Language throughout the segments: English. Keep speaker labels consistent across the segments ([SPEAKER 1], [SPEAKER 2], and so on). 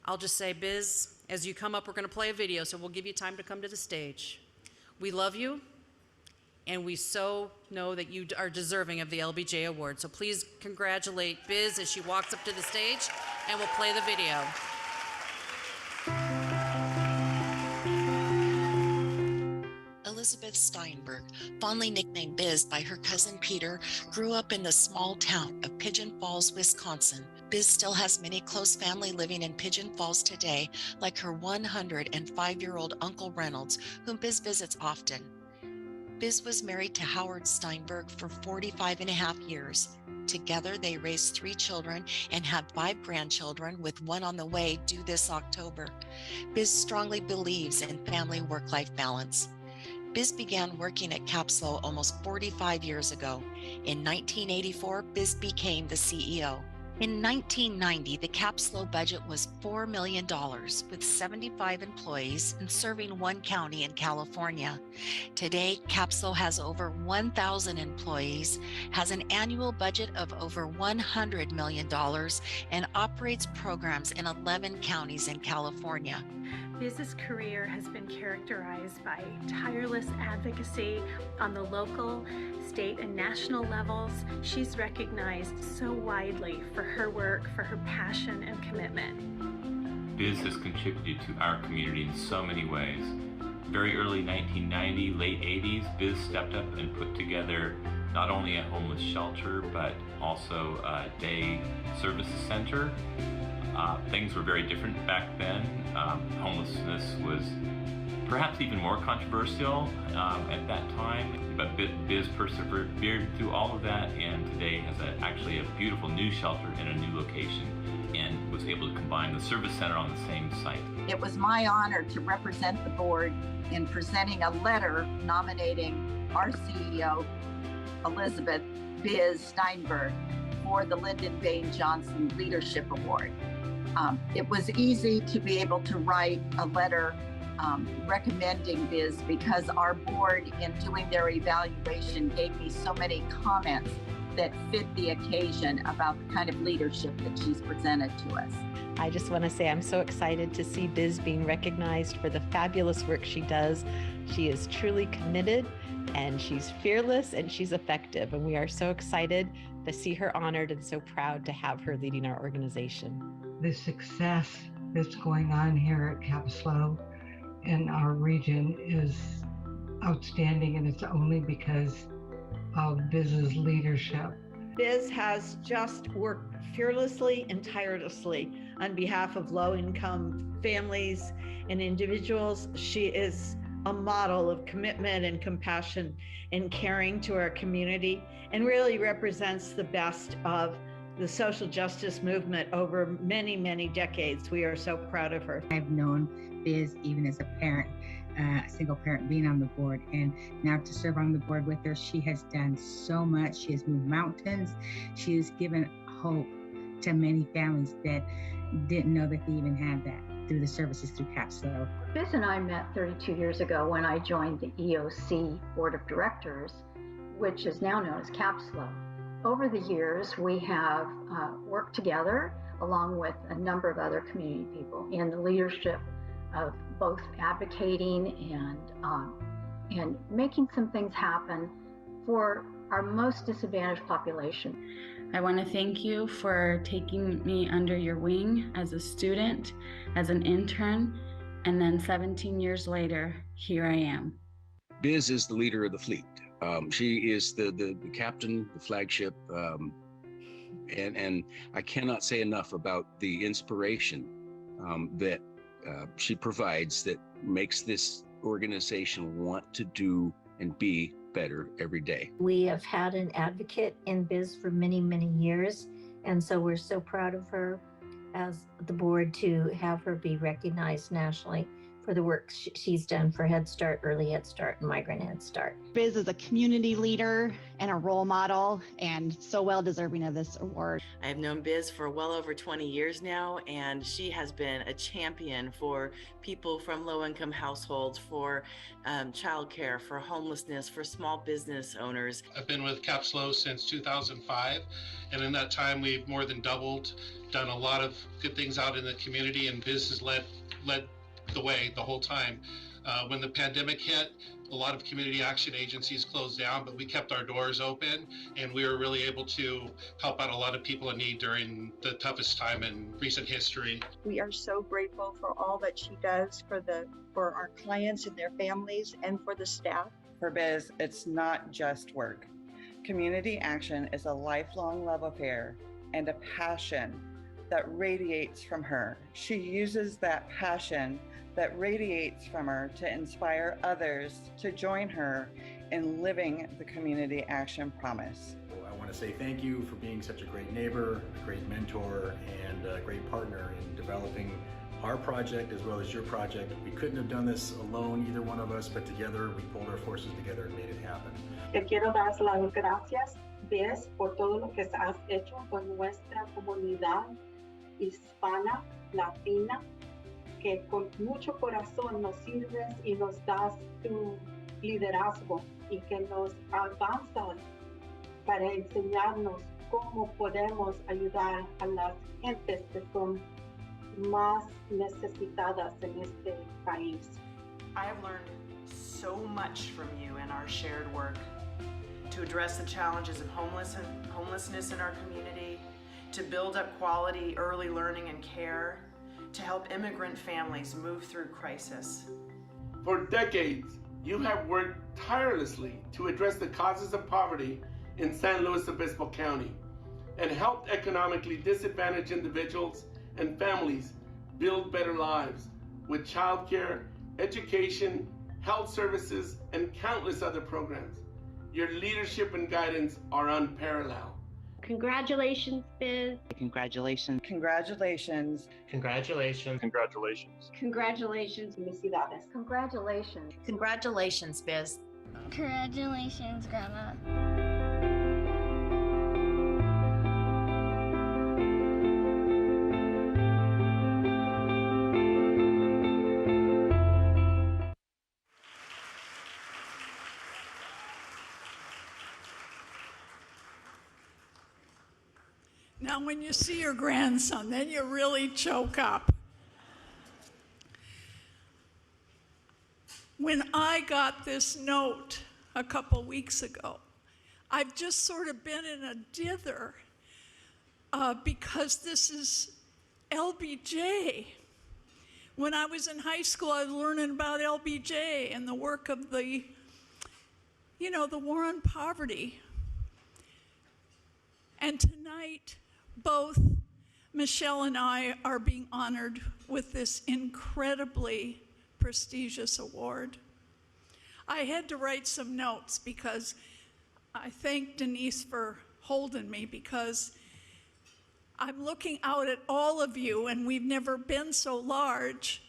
[SPEAKER 1] I'll just say, Biz, as you come up, we're going to play a video, so we'll give you time to come to the stage. We love you, and we so know that you are deserving of the LBJ Award. So please congratulate Biz as she walks up to the stage, and we'll play the video.
[SPEAKER 2] Elizabeth Steinberg, fondly nicknamed Biz by her cousin Peter, grew up in the small town of Pigeon Falls, Wisconsin. Biz still has many close family living in Pigeon Falls today, like her 105-year-old Uncle Reynolds, whom Biz visits often. Biz was married to Howard Steinberg for 45 and a half years. Together, they raised 3 children and had 5 grandchildren, with one on the way due this October. Biz strongly believes in family work-life balance. Biz began working at Capslo almost 45 years ago. In 1984, Biz became the CEO. In 1990, the Capslo budget was $4 million, with 75 employees and serving 1 county in California. Today, Capslo has over 1,000 employees, has an annual budget of over $100 million, and operates programs in 11 counties in California.
[SPEAKER 3] Biz's career has been characterized by tireless advocacy on the local, state, and national levels. She's recognized so widely for her work, for her passion and commitment.
[SPEAKER 4] Biz has contributed to our community in so many ways. Very early 1990, late 80s, Biz stepped up and put together not only a homeless shelter, but also a day services center. Things were very different back then. Homelessness was perhaps even more controversial at that time, but Biz persevered through all of that, and today has actually a beautiful new shelter in a new location, and was able to combine the service center on the same site.
[SPEAKER 5] It was my honor to represent the board in presenting a letter nominating our CEO, Elizabeth Biz Steinberg, for the Lyndon Bain Johnson Leadership Award. It was easy to be able to write a letter recommending Biz, because our board, in doing their evaluation, gave me so many comments that fit the occasion about the kind of leadership that she's presented to us.
[SPEAKER 6] I just want to say I'm so excited to see Biz being recognized for the fabulous work she does. She is truly committed, and she's fearless, and she's effective, and we are so excited to see her honored and so proud to have her leading our organization.
[SPEAKER 7] The success that's going on here at Capslo in our region is outstanding, and it's only because of Biz's leadership.
[SPEAKER 8] Biz has just worked fearlessly and tirelessly on behalf of low-income families and individuals. She is a model of commitment and compassion and caring to our community, and really represents the best of the social justice movement over many, many decades. We are so proud of her.
[SPEAKER 9] I've known Biz even as a parent, a single parent, being on the board, and now to serve on the board with her. She has done so much. She has moved mountains. She has given hope to many families that didn't know that they even had that through the services through Capslo.
[SPEAKER 10] Biz and I met 32 years ago when I joined the EOC Board of Directors, which is now known as Capslo. Over the years, we have worked together along with a number of other community people in the leadership of both advocating and making some things happen for our most disadvantaged population.
[SPEAKER 11] I want to thank you for taking me under your wing as a student, as an intern, and then 17 years later, here I am.
[SPEAKER 12] Biz is the leader of the fleet. She is the captain, the flagship, and I cannot say enough about the inspiration that she provides, that makes this organization want to do and be better every day.
[SPEAKER 13] We have had an advocate in Biz for many, many years, and so we're so proud of her as the board to have her be recognized nationally for the work she's done for Head Start, Early Head Start, and Migrant Head Start.
[SPEAKER 14] Biz is a community leader and a role model, and so well deserving of this award.
[SPEAKER 15] I've known Biz for well over 20 years now, and she has been a champion for people from low-income households, for childcare, for homelessness, for small business owners.
[SPEAKER 16] I've been with Capslow since 2005, and in that time we've more than doubled, done a lot of good things out in the community, and Biz has led the way the whole time. When the pandemic hit, a lot of community action agencies closed down, but we kept our doors open, and we were really able to help out a lot of people in need during the toughest time in recent history.
[SPEAKER 17] We are so grateful for all that she does for our clients and their families and for the staff.
[SPEAKER 18] For Biz, it's not just work. Community action is a lifelong love affair and a passion that radiates from her. She uses that passion that radiates from her to inspire others to join her in living the community action promise.
[SPEAKER 19] I want to say thank you for being such a great neighbor, a great mentor, and a great partner in developing our project as well as your project. We couldn't have done this alone, either one of us, but together we pulled our forces together and made it happen.
[SPEAKER 20] Te quiero dar las gracias, Biz, por todo lo que has hecho con nuestra comunidad hispana, latina, que con mucho corazón nos sirves y nos das tu liderazgo y que nos avanzas para enseñarnos cómo podemos ayudar a las gentes que son más necesitadas en este país.
[SPEAKER 21] I have learned so much from you in our shared work to address the challenges of homelessness in our community, to build up quality early learning and care, to help immigrant families move through crisis.
[SPEAKER 22] For decades, you have worked tirelessly to address the causes of poverty in San Luis Obispo County and helped economically disadvantaged individuals and families build better lives with childcare, education, health services, and countless other programs. Your leadership and guidance are unparalleled.
[SPEAKER 23] Congratulations, Biz.
[SPEAKER 18] Congratulations. Congratulations.
[SPEAKER 24] Congratulations. Congratulations.
[SPEAKER 20] Congratulations, felicidades.
[SPEAKER 10] Congratulations.
[SPEAKER 2] Congratulations, Biz.
[SPEAKER 25] Congratulations, Grandma.
[SPEAKER 26] Now, when you see your grandson, then you really choke up. When I got this note a couple weeks ago, I've just sort of been in a dither because this is LBJ. When I was in high school, I was learning about LBJ and the work of the war on poverty. And tonight, both Michelle and I are being honored with this incredibly prestigious award. I had to write some notes because I thank Denise for holding me, because I'm looking out at all of you and we've never been so large,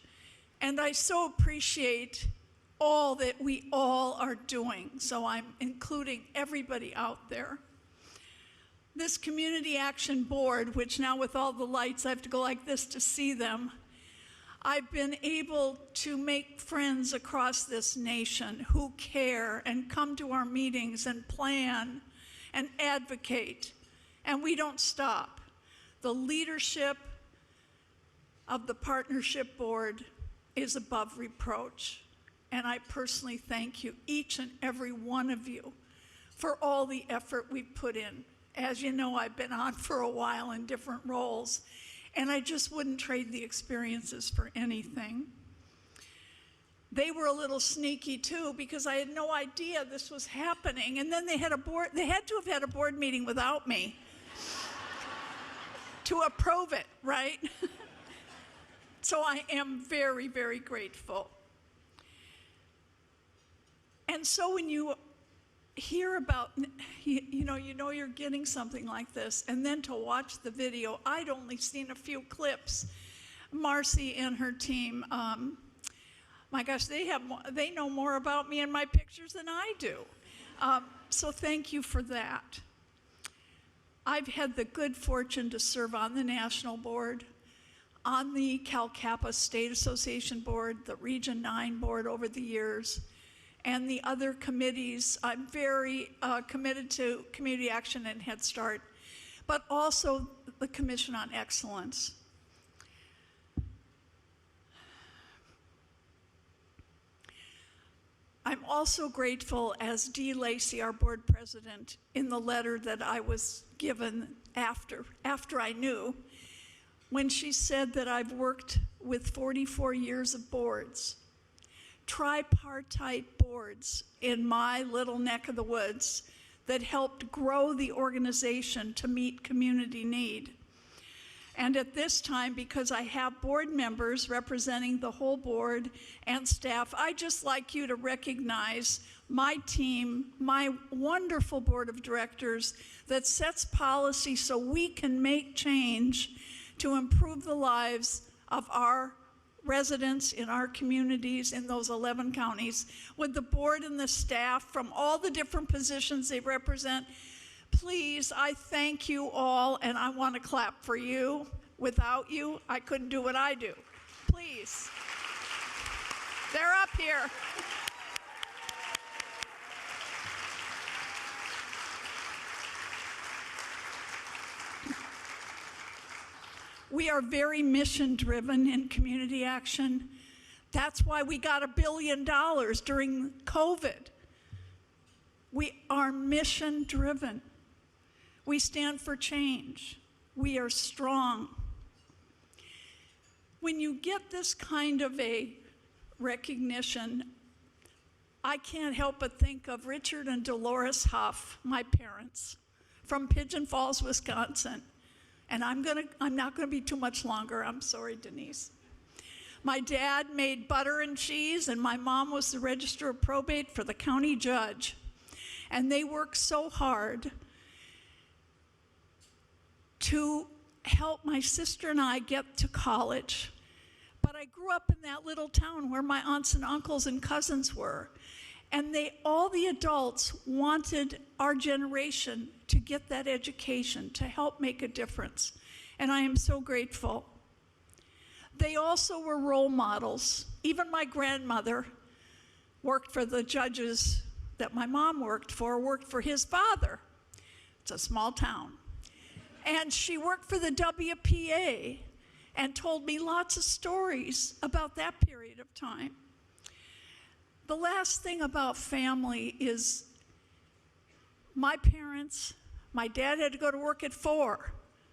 [SPEAKER 26] and I so appreciate all that we all are doing. So I'm including everybody out there. This Community Action Board, which now with all the lights, I have to go like this to see them, I've been able to make friends across this nation who care and come to our meetings and plan and advocate, and we don't stop. The leadership of the Partnership Board is above reproach, and I personally thank you, each and every one of you, for all the effort we've put in. As you know, I've been on for a while in different roles, and I just wouldn't trade the experiences for anything. They were a little sneaky too, because I had no idea this was happening, and then they had to have had a board meeting without me to approve it, right? So I am very, very grateful. And so when you hear about, you know you're getting something like this, and then to watch the video, I'd only seen a few clips. Marcy and her team my gosh, they know more about me and my pictures than I do. So thank you for that. I've had the good fortune to serve on the national board, on the Cal Kappa State Association board, the Region 9 board over the years, and the other committees. I'm very committed to Community Action and Head Start, but also the Commission on Excellence. I'm also grateful, as Dee Lacey, our board president, in the letter that I was given after I knew, when she said that I've worked with 44 years of boards, tripartite boards in my little neck of the woods that helped grow the organization to meet community need. And at this time, because I have board members representing the whole board and staff, I'd just like you to recognize my team, my wonderful board of directors that sets policy so we can make change to improve the lives of our residents in our communities in those 11 counties. With the board and the staff from all the different positions they represent, please, I thank you all, and I want to clap for you. Without you, I couldn't do what I do. Please. They're up here. We are very mission-driven in community action. That's why we got $1 billion during COVID. We are mission-driven. We stand for change. We are strong. When you get this kind of a recognition, I can't help but think of Richard and Dolores Huff, my parents, from Pigeon Falls, Wisconsin. And I'm not gonna be too much longer. I'm sorry, Denise. My dad made butter and cheese, and my mom was the register of probate for the county judge. And they worked so hard to help my sister and I get to college. But I grew up in that little town where my aunts and uncles and cousins were. And all the adults wanted our generation to get that education, to help make a difference. And I am so grateful. They also were role models. Even my grandmother worked for the judges that my mom worked for his father. It's a small town. And she worked for the WPA and told me lots of stories about that period of time. The last thing about family is my parents, my dad had to go to work at 4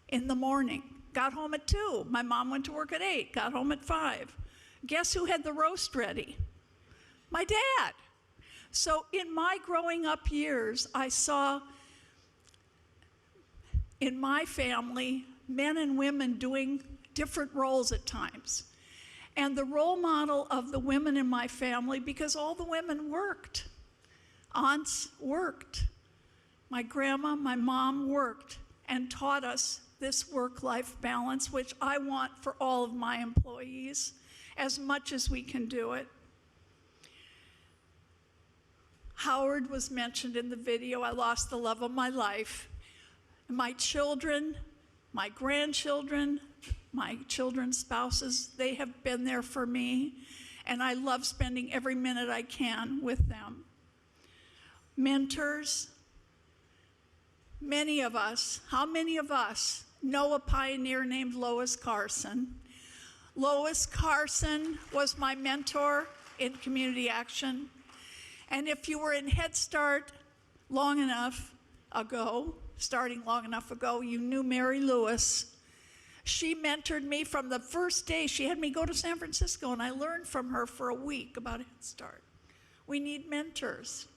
[SPEAKER 26] in the morning, got home at 2. My mom went to work at 8, got home at 5. Guess who had the roast ready? My dad. So in my growing up years, I saw in my family, men and women doing different roles at times. And the role model of the women in my family, because all the women worked. Aunts worked. My grandma, my mom worked and taught us this work-life balance, which I want for all of my employees as much as we can do it. Howard was mentioned in the video. I lost the love of my life. My children, my grandchildren, my children's spouses, they have been there for me, and I love spending every minute I can with them. Mentors, many of us, how many of us know a pioneer named Lois Carson? Lois Carson was my mentor in community action, and if you were in Head Start long enough ago, starting long enough ago, you knew Mary Lewis. She mentored me from the first day. She had me go to San Francisco, and I learned from her for a week about Head Start. We need mentors.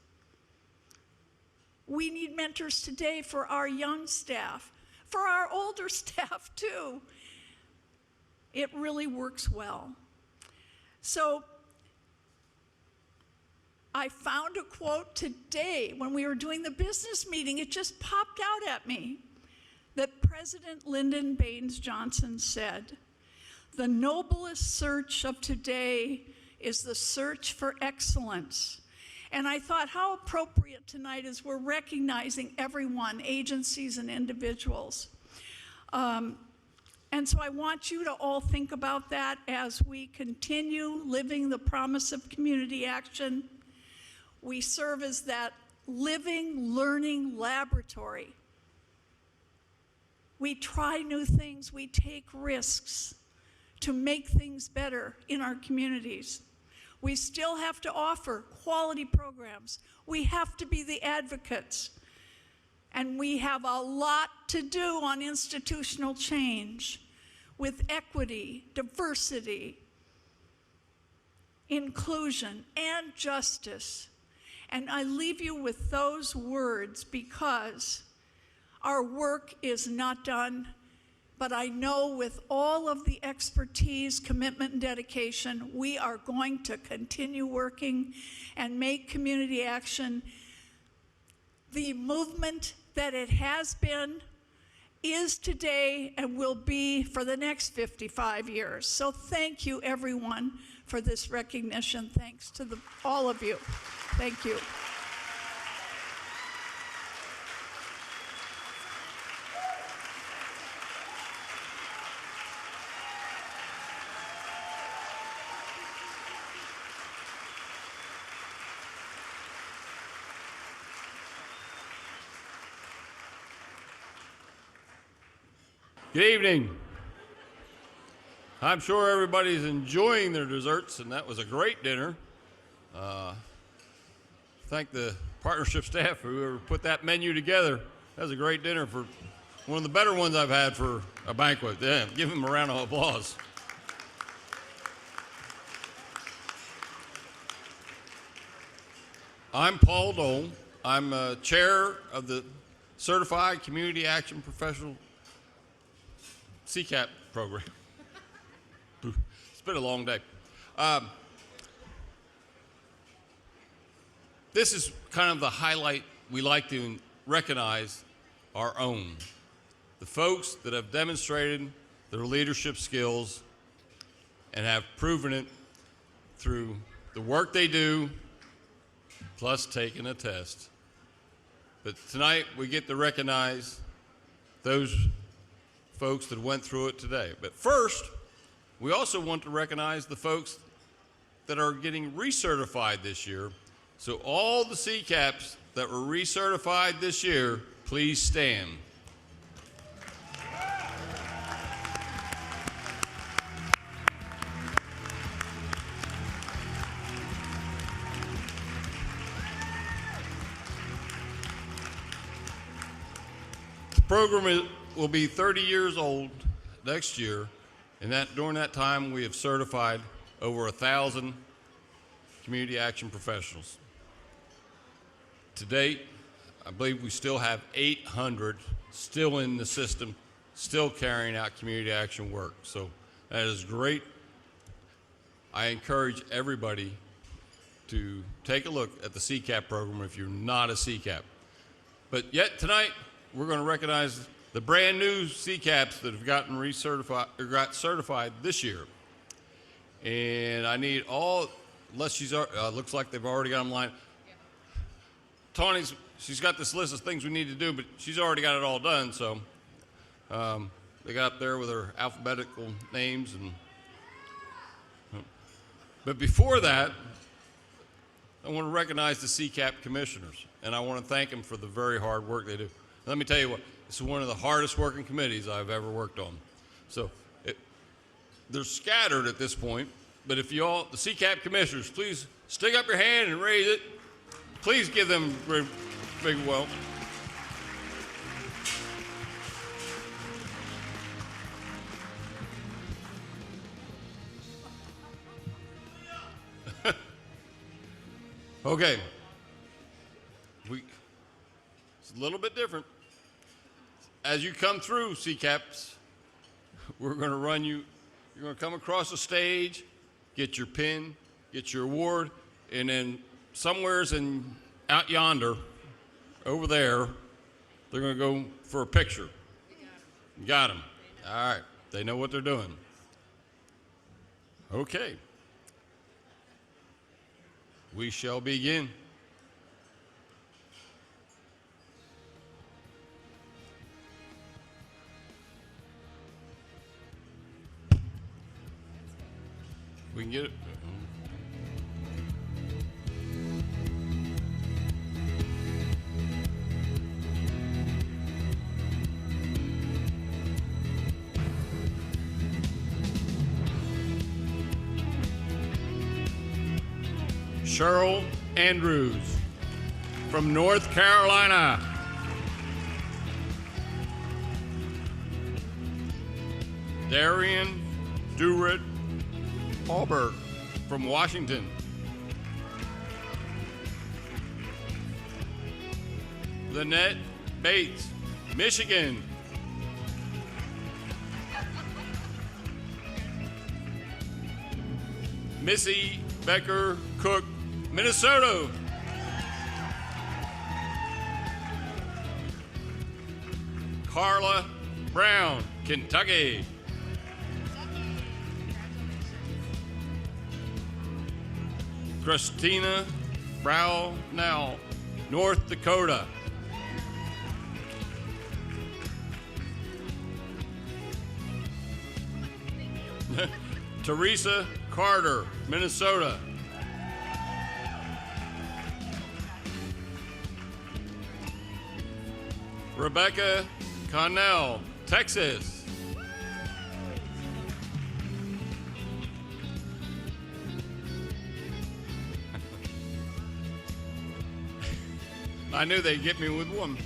[SPEAKER 26] We need mentors today for our young staff, for our older staff too. It really works well. So I found a quote today when we were doing the business meeting. It just popped out at me that President Lyndon Baines Johnson said, "The noblest search of today is the search for excellence. And I thought how appropriate tonight as we're recognizing everyone, agencies and individuals. And so I want you to all think about that as we continue living the promise of community action. We serve as that living, learning laboratory. We try new things, we take risks to make things better in our communities. We still have to offer quality programs. We have to be the advocates. And we have a lot to do on institutional change with equity, diversity, inclusion, and justice. And I leave you with those words because our work is not done, but I know with all of the expertise, commitment, and dedication, we are going to continue working and make community action the movement that it has been, is today, and will be for the next 55 years. So thank you, everyone, for this recognition. Thanks to all of you. Thank you.
[SPEAKER 1] Good evening. I'm sure everybody's enjoying their desserts, and that was a great dinner. Thank the partnership staff who put that menu together. That was a great dinner, for one of the better ones I've had for a banquet. Yeah, give them a round of applause. I'm Paul Dole. I'm chair of the Certified Community Action Professional CCAP program. It's been a long day. This is kind of the highlight. We like to recognize our own, the folks that have demonstrated their leadership skills and have proven it through the work they do, plus taking a test. But tonight we get to recognize those folks that went through it today. But first, we also want to recognize the folks that are getting recertified this year. So all the CCAPs that were recertified this year, please stand. The program will be 30 years old next year, and during that time we have certified over 1,000 community action professionals. To date, I believe we still have 800 still in the system, still carrying out community action work. So that is great. I encourage everybody to take a look at the CCAP program if you're not a CCAP. But yet tonight, we're going to recognize the brand new CCAPs that have gotten recertified or got certified this year. And I need all, unless she's, looks like they've already got them lined. She's got this list of things we need to do, but she's already got it all done. So they got up there with her alphabetical names. But before that, I want to recognize the CCAP commissioners, and I want to thank them for the very hard work they do. Let me tell you what, it's one of the hardest working committees I've ever worked on. So they're scattered at this point, but if you all, the CCAP commissioners, please stick up your hand and raise it. Please give them a big welcome. Okay. It's a little bit different. As you come through CCAPs, we're going to run you. You're going to come across the stage, get your pin, get your award, and then somewhere's out yonder, over there, they're going to go for a picture. You got them. All right. They know what they're doing. Okay. We shall begin. We can get it. Cheryl Andrews from North Carolina. Darian Durrett Hallberg from Washington. Lynette Bates, Michigan. Missy Becker Cook, Minnesota. Carla Brown, Kentucky. Christina Brownell, North Dakota. Teresa Carter, Minnesota. Rebecca Connell, Texas. I knew they'd get me with one.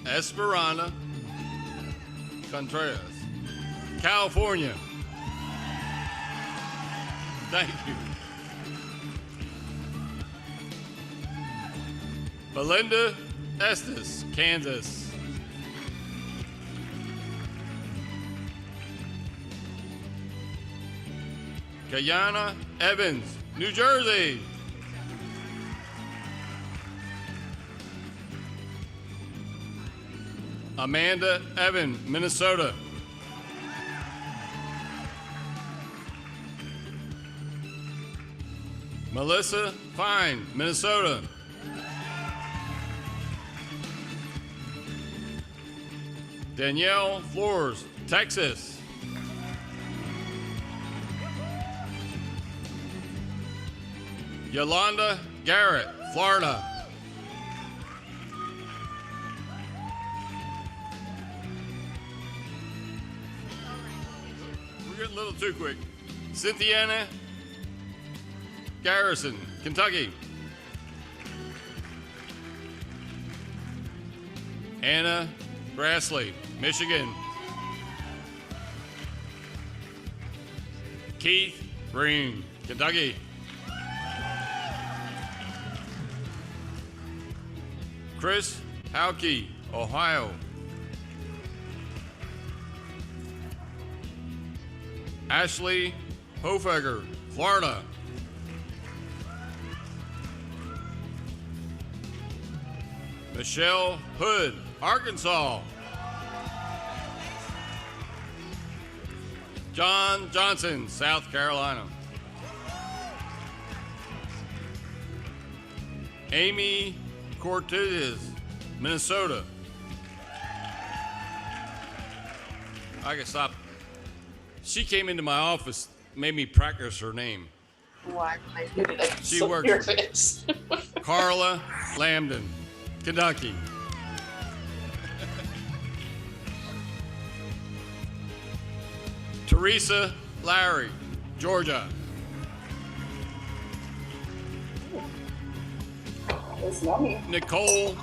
[SPEAKER 1] Esperanza Contreras, California. Thank you. Belinda Estes, Kansas. Kayana Evans, New Jersey. Amanda Evan, Minnesota. Melissa Fine, Minnesota. Danielle Flores, Texas. Yolanda Garrett, Florida. We're getting a little too quick. Cynthiana Garrison, Kentucky. Anna Grassley, Michigan. Keith Green, Kentucky. Chris Hauke, Ohio. Ashley Hofegger, Florida. Michelle Hood, Arkansas. John Johnson, South Carolina. Amy Cortez, Minnesota. I can stop. She came into my office, made me practice her name.
[SPEAKER 3] Why would I do that? I'm
[SPEAKER 1] She
[SPEAKER 3] so
[SPEAKER 1] works.
[SPEAKER 3] nervous.
[SPEAKER 1] Carla Lambden, Kentucky. Teresa Larry, Georgia.
[SPEAKER 3] It's yummy.
[SPEAKER 1] Nicole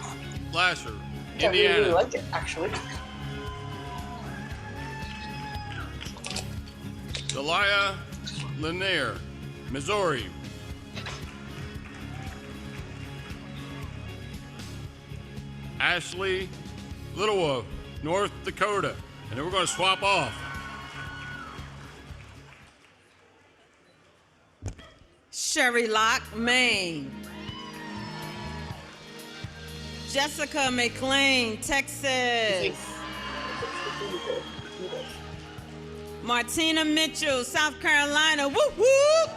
[SPEAKER 1] Lasher,
[SPEAKER 3] I really,
[SPEAKER 1] Indiana.
[SPEAKER 3] really like it, actually.
[SPEAKER 1] Delia Lanier, Missouri. Ashley Littlewolf, North Dakota. And then we're going to swap off.
[SPEAKER 4] Sherry Locke, Maine. Jessica McLean, Texas. Martina Mitchell, South Carolina. Whoop, whoop.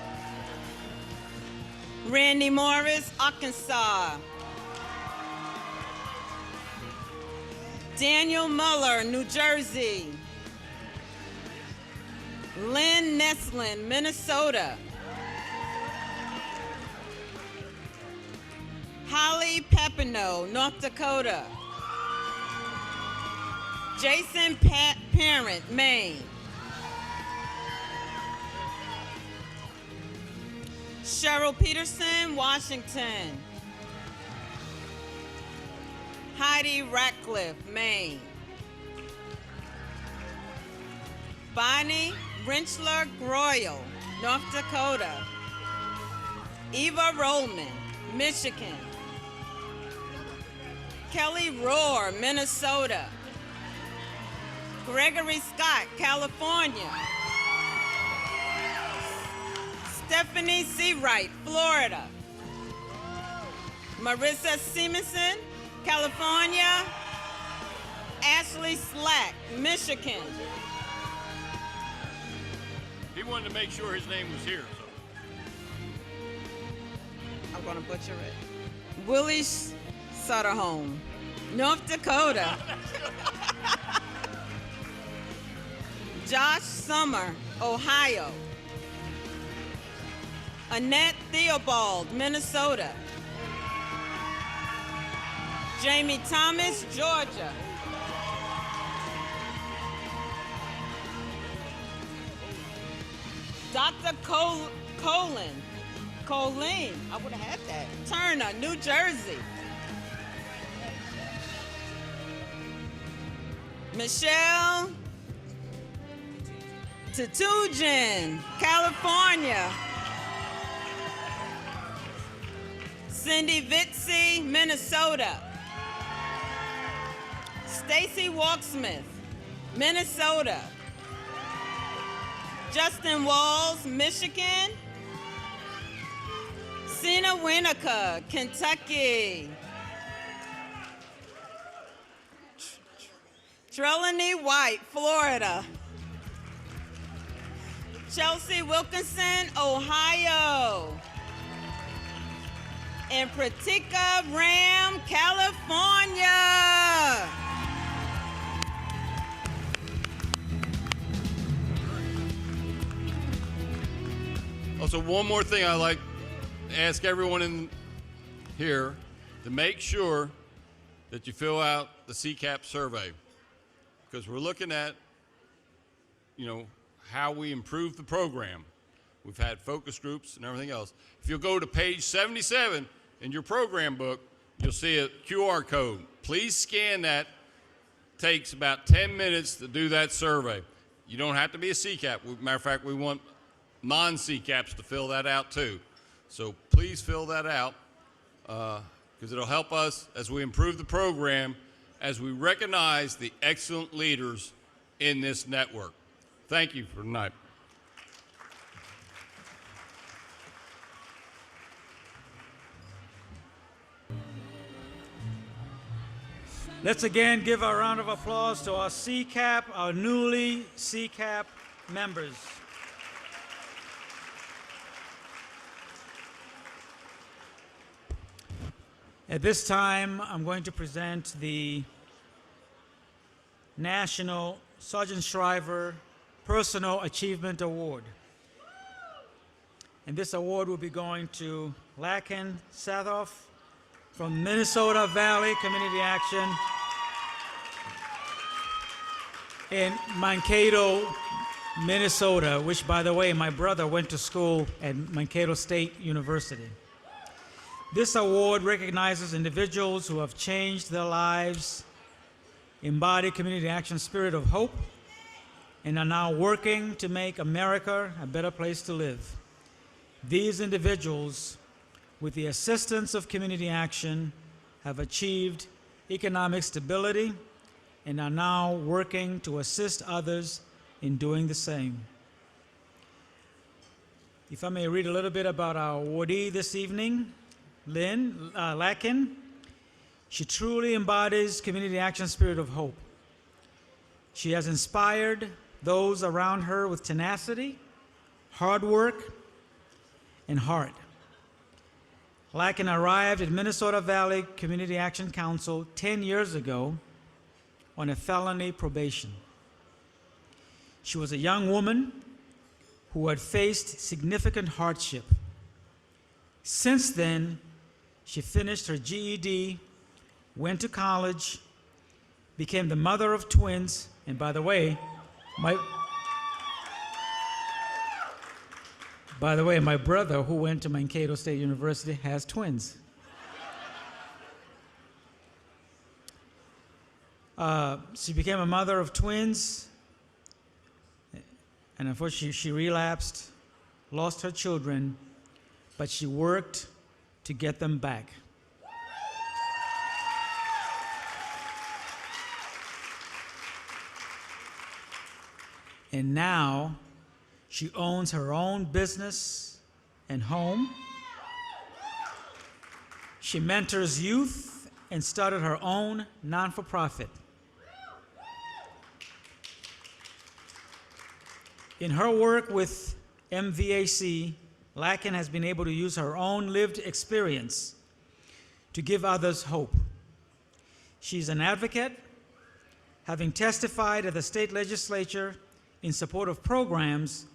[SPEAKER 4] Randy Morris, Arkansas. Daniel Muller, New Jersey. Lynn Neslin, Minnesota. Holly Pepino, North Dakota. Jason Parent, Maine. Cheryl Peterson, Washington. Heidi Ratcliffe, Maine. Bonnie Rinchler Groyle, North Dakota. Eva Rollman, Michigan. Kelly Rohr, Minnesota. Gregory Scott, California. Stephanie Seawright, Florida. Marissa Simonson, California. Ashley Slack, Michigan.
[SPEAKER 1] He wanted to make sure his name was here. So.
[SPEAKER 4] I'm going to butcher it. Willie Sutterholm, North Dakota. Josh Summer, Ohio. Annette Theobald, Minnesota. Jamie Thomas, Georgia. Dr. Colleen, I would have had that. Turner, New Jersey. Michelle Tatugin, California. Cindy Vitzi, Minnesota. Stacy Walksmith, Minnesota. Justin Walls, Michigan. Sina Winnica, Kentucky. Trelawney White, Florida. Chelsea Wilkinson, Ohio. And Pratika Ram, California.
[SPEAKER 1] Also, one more thing I'd like to ask everyone in here to make sure that you fill out the CCAP survey, because we're looking at, how we improve the program. We've had focus groups and everything else. If you'll go to page 77 in your program book, you'll see a QR code. Please scan that. Takes about 10 minutes to do that survey. You don't have to be a CCAP. Matter of fact, we want non-CCAPs to fill that out too. So please fill that out because it'll help us as we improve the program, as we recognize the excellent leaders in this network. Thank you for tonight.
[SPEAKER 5] Let's again give a round of applause to our CCAP, our newly CCAP members. At this time, I'm going to present the National Sergeant Shriver Personal Achievement Award. And this award will be going to Lakin Sathoff from Minnesota Valley Community Action in Mankato, Minnesota, which, by the way, my brother went to school at Mankato State University. This award recognizes individuals who have changed their lives, embody community action spirit of hope, and are now working to make America a better place to live. These individuals, with the assistance of community action, have achieved economic stability and are now working to assist others in doing the same. If I may read a little bit about our awardee this evening, Lynn Lakin. She truly embodies community action spirit of hope. She has inspired those around her with tenacity, hard work, and heart. Lacken arrived at Minnesota Valley Community Action Council 10 years ago on a felony probation. She was a young woman who had faced significant hardship. Since then, she finished her GED, went to college, became the mother of twins, and by the way, my brother, who went to Mankato State University, has twins. She became a mother of twins, and unfortunately she relapsed, lost her children, but she worked to get them back. And now she owns her own business and home. She mentors youth and started her own non-for-profit. In her work with MVAC, Lacken has been able to use her own lived experience to give others hope. She's an advocate, having testified at the state legislature in support of programs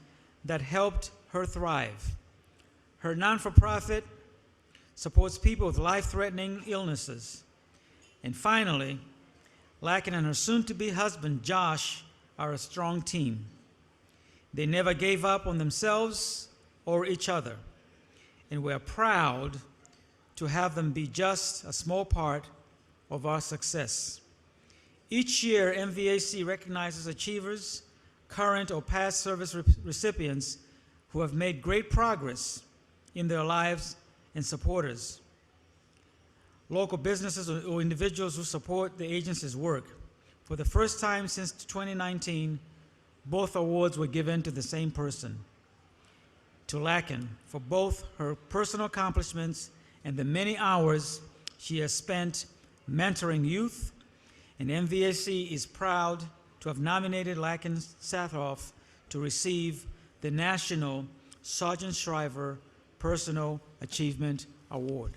[SPEAKER 5] that helped her thrive. Her non-for-profit supports people with life-threatening illnesses. And finally, Lacken and her soon-to-be husband, Josh, are a strong team. They never gave up on themselves or each other, and we're proud to have them be just a small part of our success. Each year, MVAC recognizes achievers, current or past service recipients who have made great progress in their lives, and supporters, local businesses or individuals who support the agency's work. For the first time since 2019, both awards were given to the same person, to Lacken, for both her personal accomplishments and the many hours she has spent mentoring youth, and MVAC is proud to have nominated Lacken Sathoff to receive the National Sergeant Shriver Personal Achievement Award.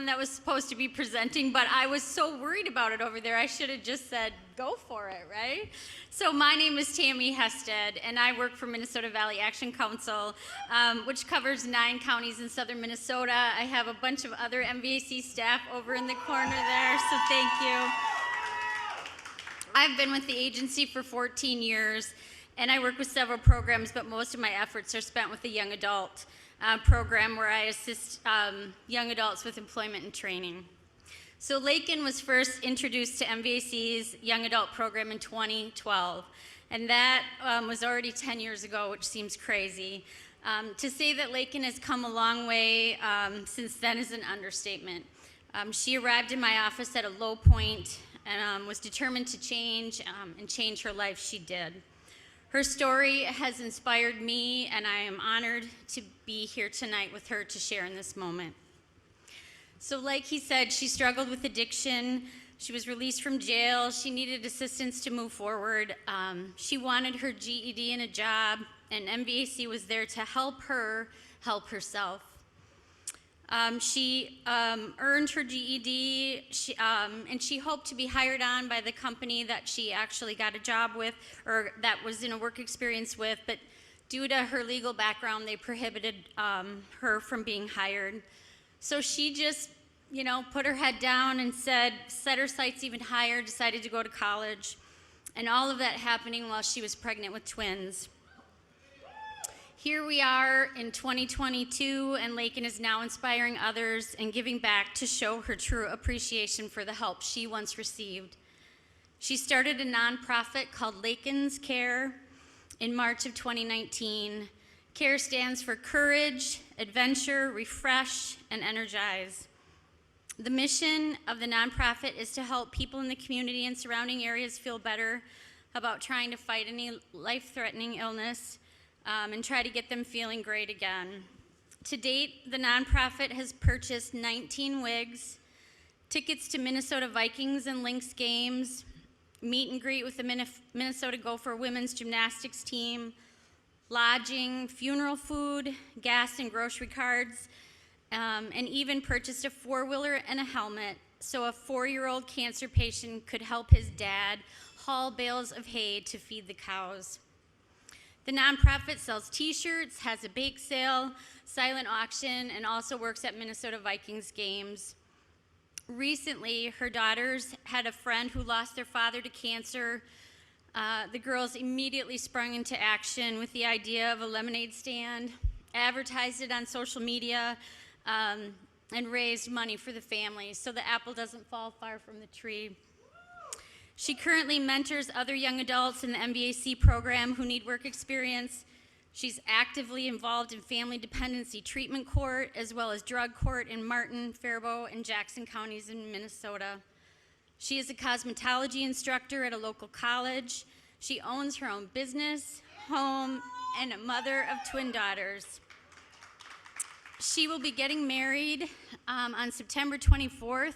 [SPEAKER 6] That was supposed to be presenting, but I was so worried about it over there, I should have just said, go for it, right? So my name is Tammy Hested, and I work for Minnesota Valley Action Council, which covers 9 counties in southern Minnesota. I have a bunch of other MVAC staff over in the corner there, so thank you. I've been with the agency for 14 years, and I work with several programs, but most of my efforts are spent with the young adult program where I assist young adults with employment and training. So Lacken was first introduced to MVAC's young adult program in 2012, and that was already 10 years ago, which seems crazy. To say that Lacken has come a long way since then is an understatement. She arrived in my office at a low point and was determined to change and change her life. She did. Her story has inspired me, and I am honored to be here tonight with her to share in this moment. So like he said, she struggled with addiction. She was released from jail. She needed assistance to move forward. She wanted her GED and a job, and MVAC was there to help her help herself. She earned her GED, and she hoped to be hired on by the company that she actually got a job with, or that was in a work experience with, but due to her legal background, they prohibited her from being hired. So she just, put her head down and set her sights even higher, decided to go to college, and all of that happening while she was pregnant with twins. Here we are in 2022, and Lacken is now inspiring others and giving back to show her true appreciation for the help she once received. She started a nonprofit called Lacken's Care in March of 2019. CARE stands for Courage, Adventure, Refresh, and Energize. The mission of the nonprofit is to help people in the community and surrounding areas feel better about trying to fight any life-threatening illness and try to get them feeling great again. To date, the nonprofit has purchased 19 wigs, tickets to Minnesota Vikings and Lynx games, meet and greet with the Minnesota Gopher women's gymnastics team, lodging, funeral food, gas and grocery cards, and even purchased a four-wheeler and a helmet so a 4-year-old cancer patient could help his dad haul bales of hay to feed the cows. The nonprofit sells t-shirts, has a bake sale, silent auction, and also works at Minnesota Vikings games. Recently, her daughters had a friend who lost their father to cancer. The girls immediately sprung into action with the idea of a lemonade stand, advertised it on social media, and raised money for the family so the apple doesn't fall far from the tree. She currently mentors other young adults in the MBAC program who need work experience. She's actively involved in family dependency treatment court as well as drug court in Martin, Faribault, and Jackson counties in Minnesota. She is a cosmetology instructor at a local college. She owns her own business, home, and a mother of twin daughters. She will be getting married on September 24th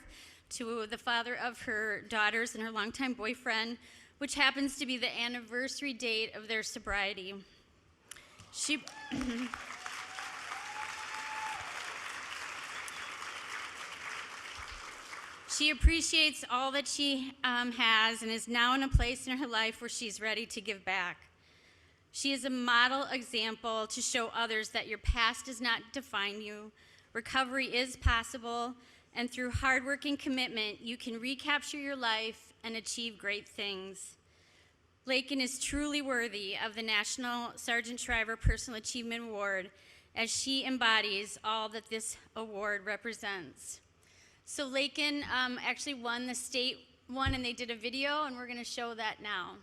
[SPEAKER 6] to the father of her daughters and her longtime boyfriend, which happens to be the anniversary date of their sobriety. She appreciates all that she has and is now in a place in her life where she's ready to give back. She is a model example to show others that your past does not define you. Recovery is possible, and through hard work and commitment, you can recapture your life and achieve great things. Lakin is truly worthy of the National Sergeant Shriver Personal Achievement Award, as she embodies all that this award represents. So Lakin actually won the state one, and they did a video, and we're going to show that now.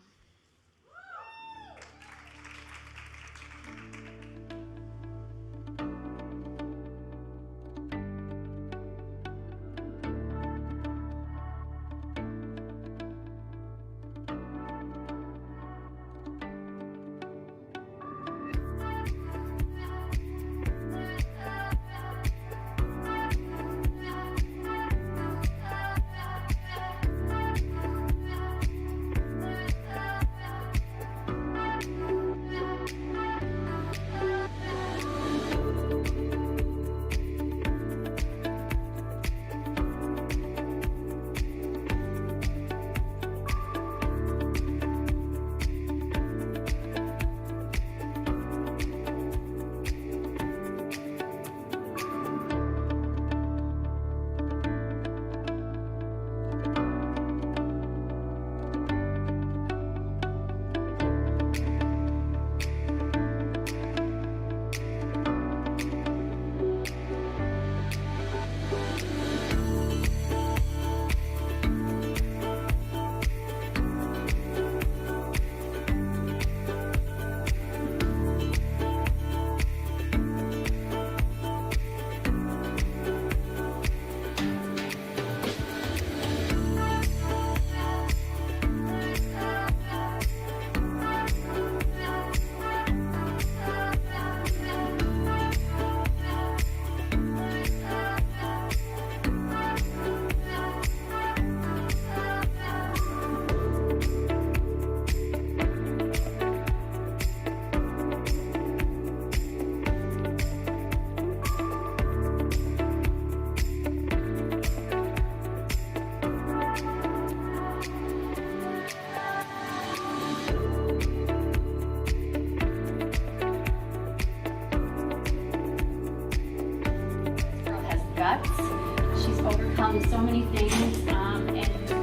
[SPEAKER 6] She's overcome so many things and just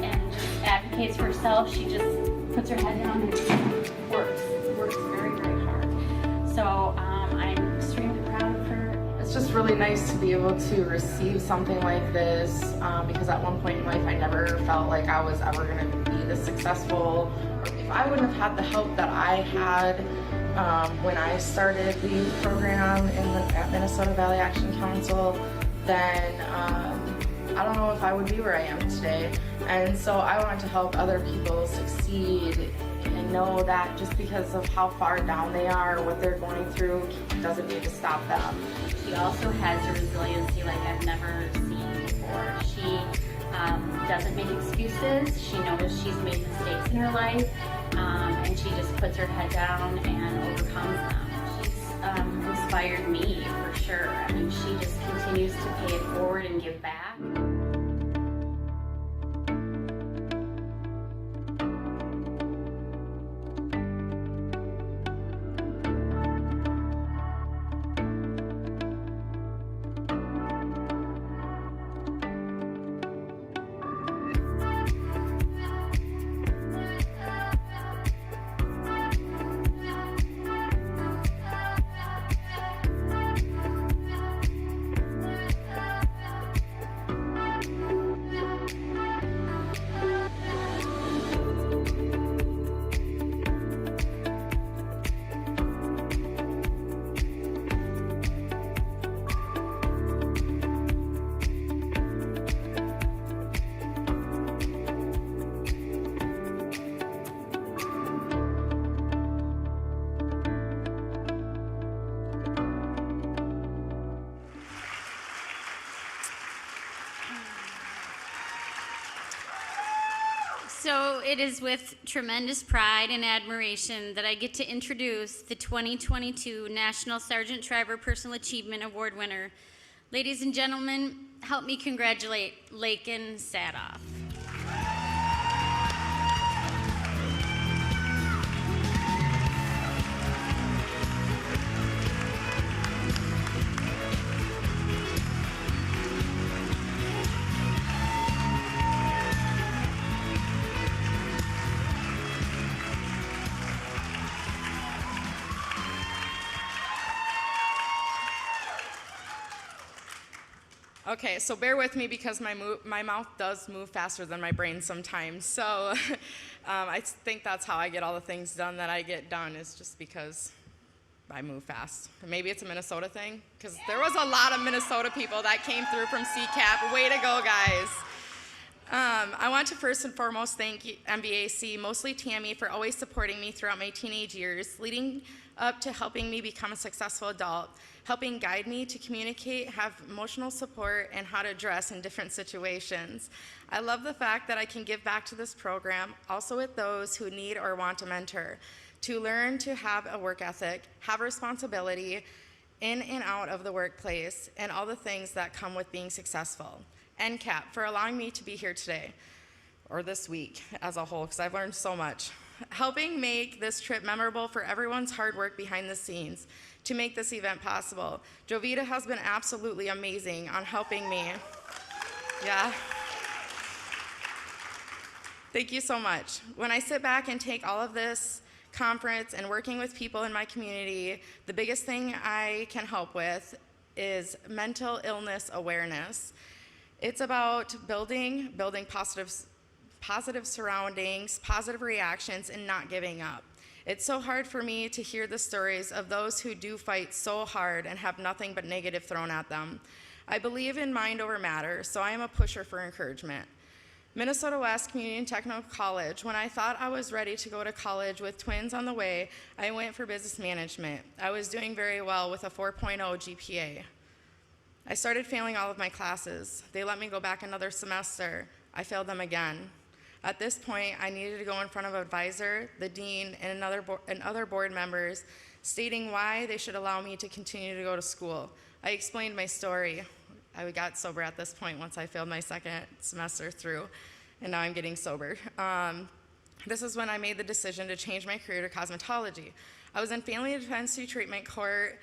[SPEAKER 6] advocates for herself. She just puts her head down and works very, very hard. So I'm extremely proud of her.
[SPEAKER 7] It's just really nice to be able to receive something like this because at one point in life I never felt like I was ever going to be this successful. If I wouldn't have had the help that I had when I started the youth program at Minnesota Valley Action Council, then I don't know if I would be where I am today. And so I want to help other people succeed and know that just because of how far down they are, what they're going through, doesn't need to stop them.
[SPEAKER 8] She also has a resiliency like I've never seen before. She doesn't make excuses. She knows she's made mistakes in her life, and she just puts her head down and overcomes them. She's inspired me for sure. I mean, she just continues to pay it forward and give back.
[SPEAKER 6] So it is with tremendous pride and admiration that I get to introduce the 2022 National Sergeant Shriver Personal Achievement Award winner. Ladies and gentlemen, help me congratulate Lakin Sadoff.
[SPEAKER 7] Okay, so bear with me because my mouth does move faster than my brain sometimes. So I think that's how I get all the things done that I get done, is just because I move fast. Maybe it's a Minnesota thing, because there was a lot of Minnesota people that came through from CCAP. Way to go, guys. I want to first and foremost thank MBAC, mostly Tammy, for always supporting me throughout my teenage years, leading up to helping me become a successful adult, helping guide me to communicate, have emotional support, and how to address in different situations. I love the fact that I can give back to this program, also with those who need or want a mentor, to learn to have a work ethic, have responsibility in and out of the workplace, and all the things that come with being successful. NCAP for allowing me to be here today, or this week as a whole, because I've learned so much. Helping make this trip memorable for everyone's hard work behind the scenes to make this event possible. Jovita has been absolutely amazing on helping me. Yeah. Thank you so much. When I sit back and take all of this conference and working with people in my community, the biggest thing I can help with is mental illness awareness. It's about building positive surroundings, positive reactions, and not giving up. It's so hard for me to hear the stories of those who do fight so hard and have nothing but negative thrown at them. I believe in mind over matter, so I am a pusher for encouragement. Minnesota West Community and Technical College. When I thought I was ready to go to college with twins on the way, I went for business management. I was doing very well with a 4.0 GPA. I started failing all of my classes. They let me go back another semester. I failed them again. At this point, I needed to go in front of an advisor, the dean, and other board members, stating why they should allow me to continue to go to school. I explained my story. I got sober at this point once I failed my second semester through, and now I'm getting sober. This is when I made the decision to change my career to cosmetology. I was in family defense treatment court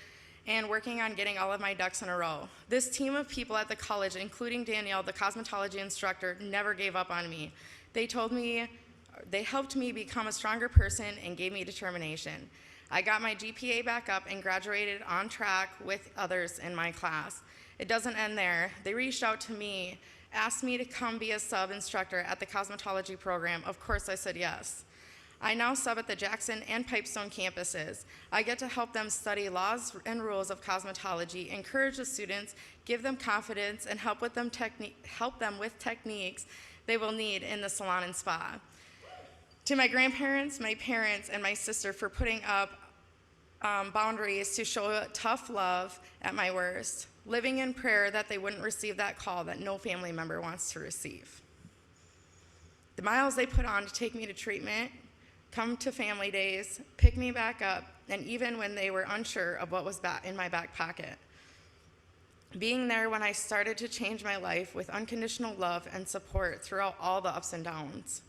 [SPEAKER 7] and working on getting all of my ducks in a row. This team of people at the college, including Danielle, the cosmetology instructor, never gave up on me. They helped me become a stronger person and gave me determination. I got my GPA back up and graduated on track with others in my class. It doesn't end there. They reached out to me, asked me to come be a sub instructor at the cosmetology program. Of course I said yes. I now sub at the Jackson and Pipestone campuses. I get to help them study laws and rules of cosmetology, encourage the students, give them confidence, and help them with techniques they will need in the salon and spa. To my grandparents, my parents, and my sister for putting up boundaries to show tough love at my worst, living in prayer that they wouldn't receive that call that no family member wants to receive. The miles they put on to take me to treatment, come to family days, pick me back up, and even when they were unsure of what was in my back pocket. Being there when I started to change my life with unconditional love and support throughout all the ups and downs.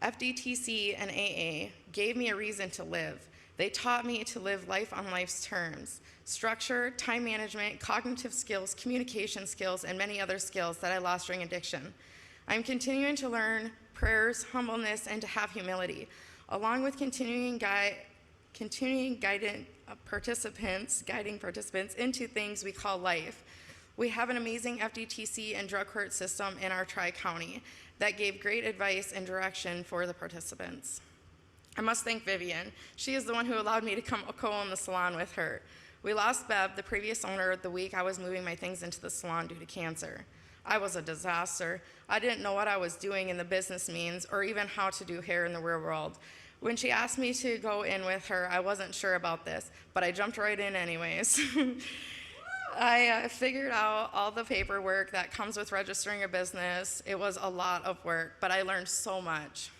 [SPEAKER 7] FDTC and AA gave me a reason to live. They taught me to live life on life's terms. Structure, time management, cognitive skills, communication skills, and many other skills that I lost during addiction. I'm continuing to learn prayers, humbleness, and to have humility, along with guiding participants into things we call life. We have an amazing FDTC and drug court system in our Tri-County that gave great advice and direction for the participants. I must thank Vivian. She is the one who allowed me to come co-own the salon with her. We lost Bev, the previous owner, the week I was moving my things into the salon due to cancer. I was a disaster. I didn't know what I was doing in the business means or even how to do hair in the real world. When she asked me to go in with her, I wasn't sure about this, but I jumped right in anyways. I figured out all the paperwork that comes with registering a business. It was a lot of work, but I learned so much.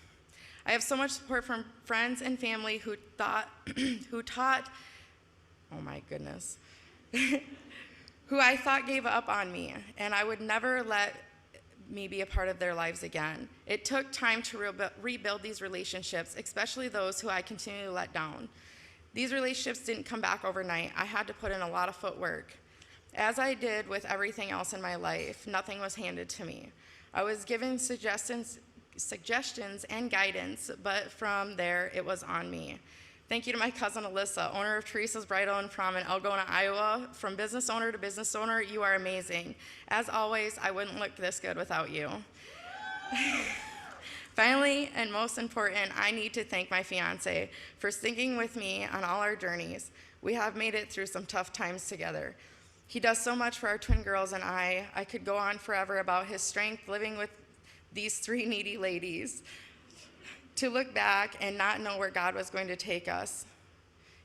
[SPEAKER 7] I have so much support from friends and family who taught, oh my goodness, who I thought gave up on me, and I would never let me be a part of their lives again. It took time to rebuild these relationships, especially those who I continue to let down. These relationships didn't come back overnight. I had to put in a lot of footwork. As I did with everything else in my life, nothing was handed to me. I was given suggestions and guidance, but from there, it was on me. Thank you to my cousin Alyssa, owner of Teresa's Bridal and Prom in Algona, Iowa. From business owner to business owner, you are amazing. As always, I wouldn't look this good without you. Finally, and most important, I need to thank my fiance for sticking with me on all our journeys. We have made it through some tough times together. He does so much for our twin girls and I. I could go on forever about his strength living with these three needy ladies. To look back and not know where God was going to take us.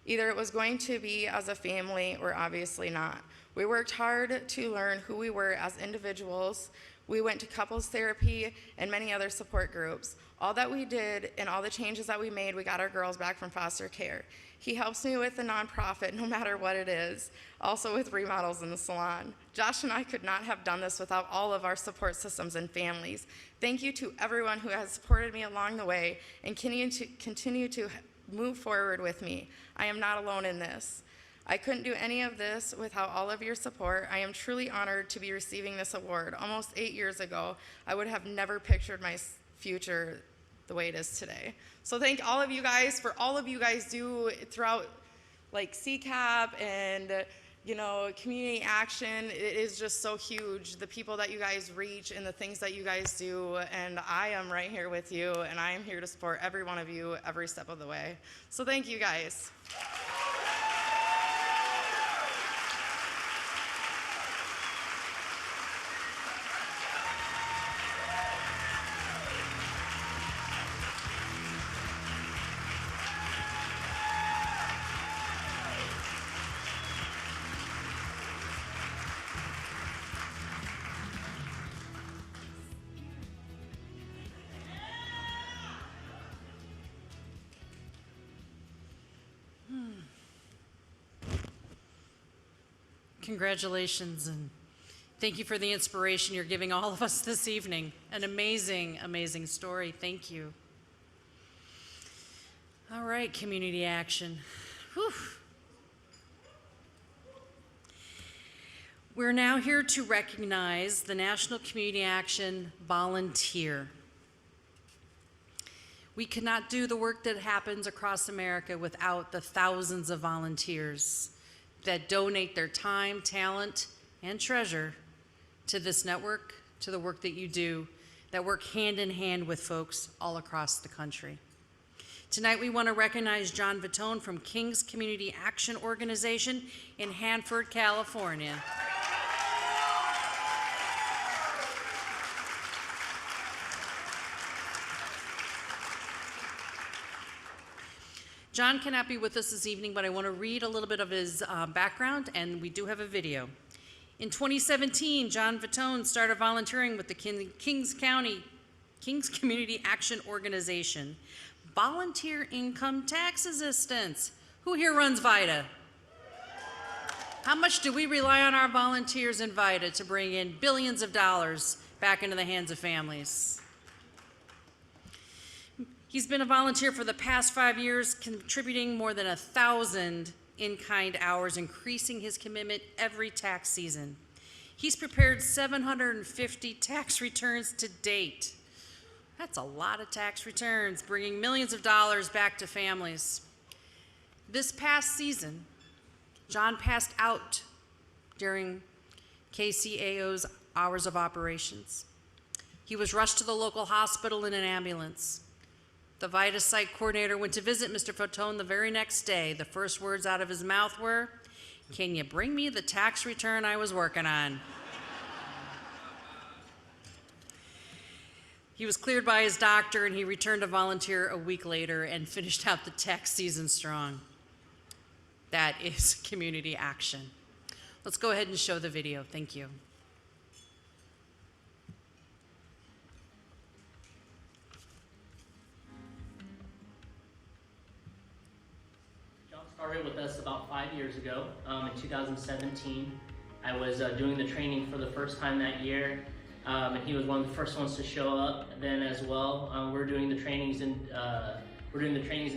[SPEAKER 7] Either it was going to be as a family or obviously not. We worked hard to learn who we were as individuals. We went to couples therapy and many other support groups. All that we did and all the changes that we made, we got our girls back from foster care. He helps me with the nonprofit, no matter what it is, also with remodels in the salon. Josh and I could not have done this without all of our support systems and families. Thank you to everyone who has supported me along the way and continue to move forward with me. I am not alone in this. I couldn't do any of this without all of your support. I am truly honored to be receiving this award. Almost 8 years ago, I would have never pictured my future the way it is today. So thank all of you guys for all of you guys do throughout like CCAP and community action. It is just so huge, the people that you guys reach and the things that you guys do, and I am right here with you, and I am here to support every one of you every step of the way. So thank you guys.
[SPEAKER 9] Congratulations, and thank you for the inspiration you're giving all of us this evening. An amazing, amazing story. Thank you. All right, community action. Whew. We're now here to recognize the National Community Action Volunteer. We cannot do the work that happens across America without the thousands of volunteers that donate their time, talent, and treasure to this network, to the work that you do, that work hand in hand with folks all across the country. Tonight, we want to recognize John Vitone from King's Community Action Organization in Hanford, California. John cannot be with us this evening, but I want to read a little bit of his background, and we do have a video. In 2017, John Vitone started volunteering with the Kings Community Action Organization. Volunteer income tax assistance. Who here runs VITA? How much do we rely on our volunteers in VITA to bring in billions of dollars back into the hands of families? He's been a volunteer for the past 5 years, contributing more than 1,000 in-kind hours, increasing his commitment every tax season. He's prepared 750 tax returns to date. That's a lot of tax returns, bringing millions of dollars back to families. This past season, John passed out during KCAO's hours of operations. He was rushed to the local hospital in an ambulance. The VITA site coordinator went to visit Mr. Vitone the very next day. The first words out of his mouth were, "Can you bring me the tax return I was working on?" He was cleared by his doctor, and he returned to volunteer a week later and finished out the tax season strong. That is community action. Let's go ahead and show the video. Thank you.
[SPEAKER 11] John started with us about 5 years ago. In 2017, I was doing the training for the first time that year. And he was one of the first ones to show up then as well. We're doing the trainings in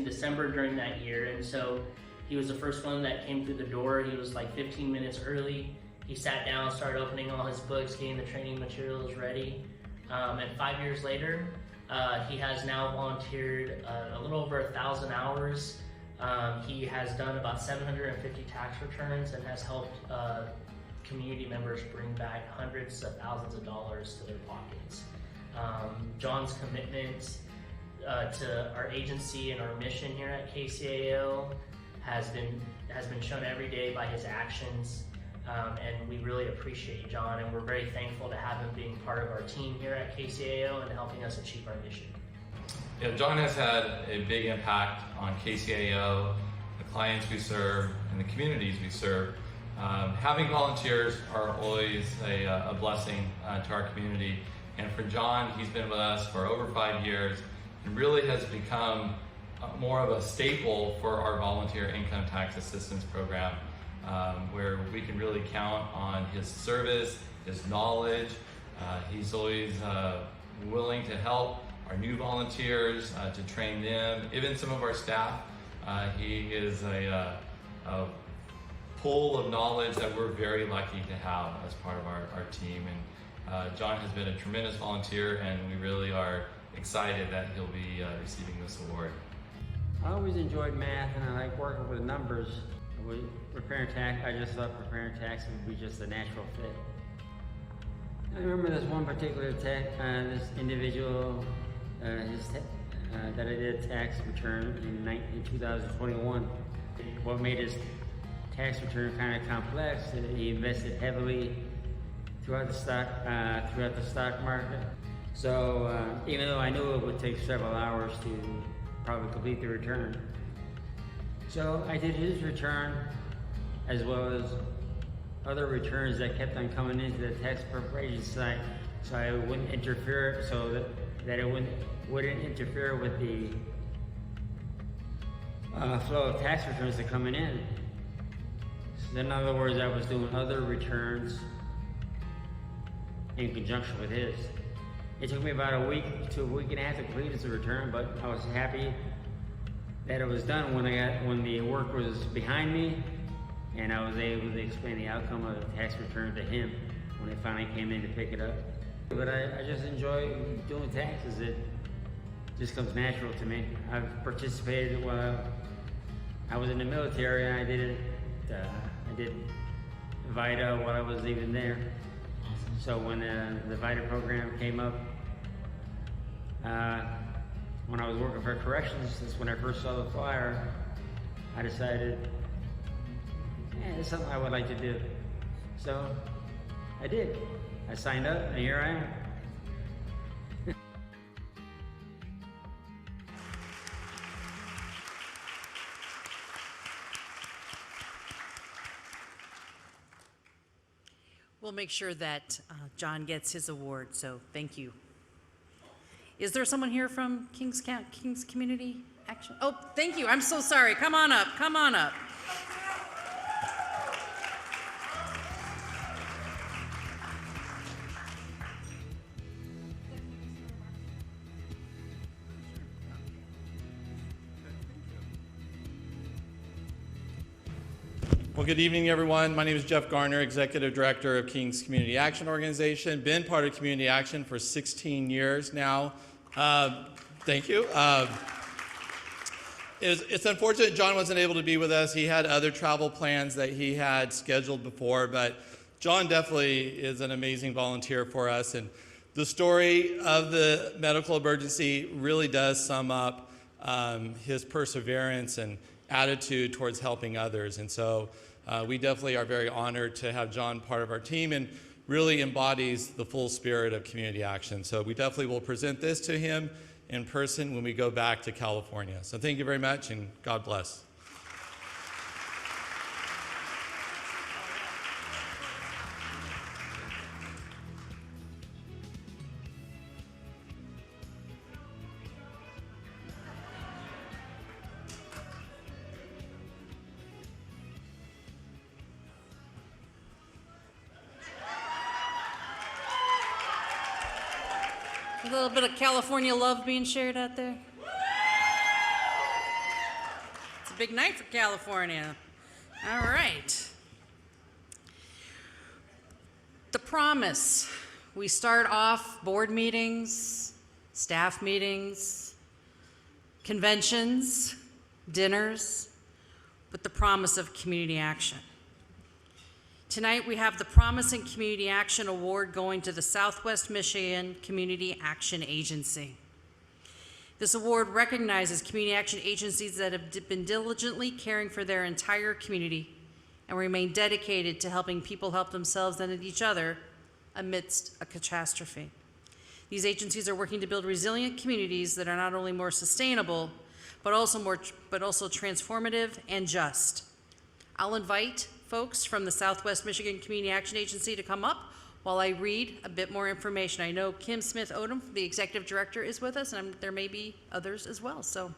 [SPEAKER 11] December during that year, and so he was the first one that came through the door. He was like 15 minutes early. He sat down, started opening all his books, getting the training materials ready. And 5 years later, he has now volunteered a little over 1,000 hours. He has done about 750 tax returns and has helped community members bring back hundreds of thousands of dollars to their pockets. John's commitment to our agency and our mission here at KCAO has been shown every day by his actions, and we really appreciate John, and we're very thankful to have him being part of our team here at KCAO and helping us achieve our mission.
[SPEAKER 12] Yeah, John has had a big impact on KCAO, the clients we serve, and the communities we serve. Having volunteers are always a blessing to our community, and for John, he's been with us for over 5 years and really has become more of a staple for our volunteer income tax assistance program, where we can really count on his service, his knowledge. He's always willing to help our new volunteers, to train them, even some of our staff. He is a pool of knowledge that we're very lucky to have as part of our team. And John has been a tremendous volunteer, and we really are excited that he'll be receiving this award.
[SPEAKER 13] I always enjoyed math, and I like working with numbers. Preparing tax, I just thought preparing tax would be just a natural fit. I remember this one particular this individual that I did a tax return in 2021. What made his tax return kind of complex, he invested heavily throughout the stock market. So even though I knew it would take several hours to probably complete the return, so I did his return as well as other returns that kept on coming into the tax preparation site, so I wouldn't interfere, so that it wouldn't interfere with the flow of tax returns that are coming in. So in other words, I was doing other returns in conjunction with his. It took me about a week to a week and a half to complete his return, but I was happy that it was done when the work was behind me, and I was able to explain the outcome of the tax return to him when they finally came in to pick it up. But I just enjoy doing taxes. It just comes natural to me. I've participated while I was in the military, and I did VITA while I was even there. So when the VITA program came up, when I was working for corrections, that's when I first saw the flyer, I decided, it's something I would like to do. So I did. I signed up, and here I am.
[SPEAKER 9] We'll make sure that John gets his award, so thank you. Is there someone here from Kings Community Action? Oh, thank you. I'm so sorry. Come on up. Come on up.
[SPEAKER 14] Well, good evening, everyone. My name is Jeff Garner, Executive Director of King's Community Action Organization. Been part of Community Action for 16 years now. Thank you. It's unfortunate John wasn't able to be with us. He had other travel plans that he had scheduled before, but John definitely is an amazing volunteer for us. And the story of the medical emergency really does sum up his perseverance and attitude towards helping others. And so we definitely are very honored to have John part of our team, and really embodies the full spirit of community action. So we definitely will present this to him in person when we go back to California. So thank you very much, and God bless.
[SPEAKER 9] A little bit of California love being shared out there. It's a big night for California. All right. The promise. We start off board meetings, staff meetings, conventions, dinners, with the promise of community action. Tonight we have the Promising Community Action Award going to the Southwest Michigan Community Action Agency. This award recognizes community action agencies that have been diligently caring for their entire community and remain dedicated to helping people help themselves and each other amidst a catastrophe. These agencies are working to build resilient communities that are not only more sustainable, but also transformative and just. I'll invite folks from the Southwest Michigan Community Action Agency to come up while I read a bit more information. I know Kim Smith-Odom, the Executive Director, is with us, and there may be others as well. So,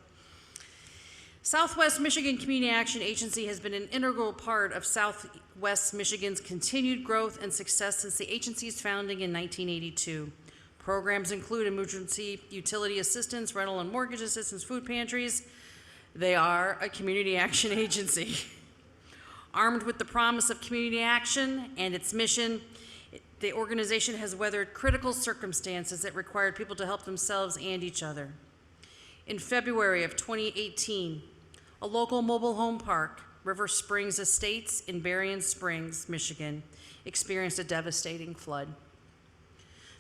[SPEAKER 9] Southwest Michigan Community Action Agency has been an integral part of Southwest Michigan's continued growth and success since the agency's founding in 1982. Programs include emergency utility assistance, rental and mortgage assistance, food pantries. They are a community action agency. Armed with the promise of community action and its mission, the organization has weathered critical circumstances that required people to help themselves and each other. In February of 2018, a local mobile home park, River Springs Estates in Berrien Springs, Michigan, experienced a devastating flood.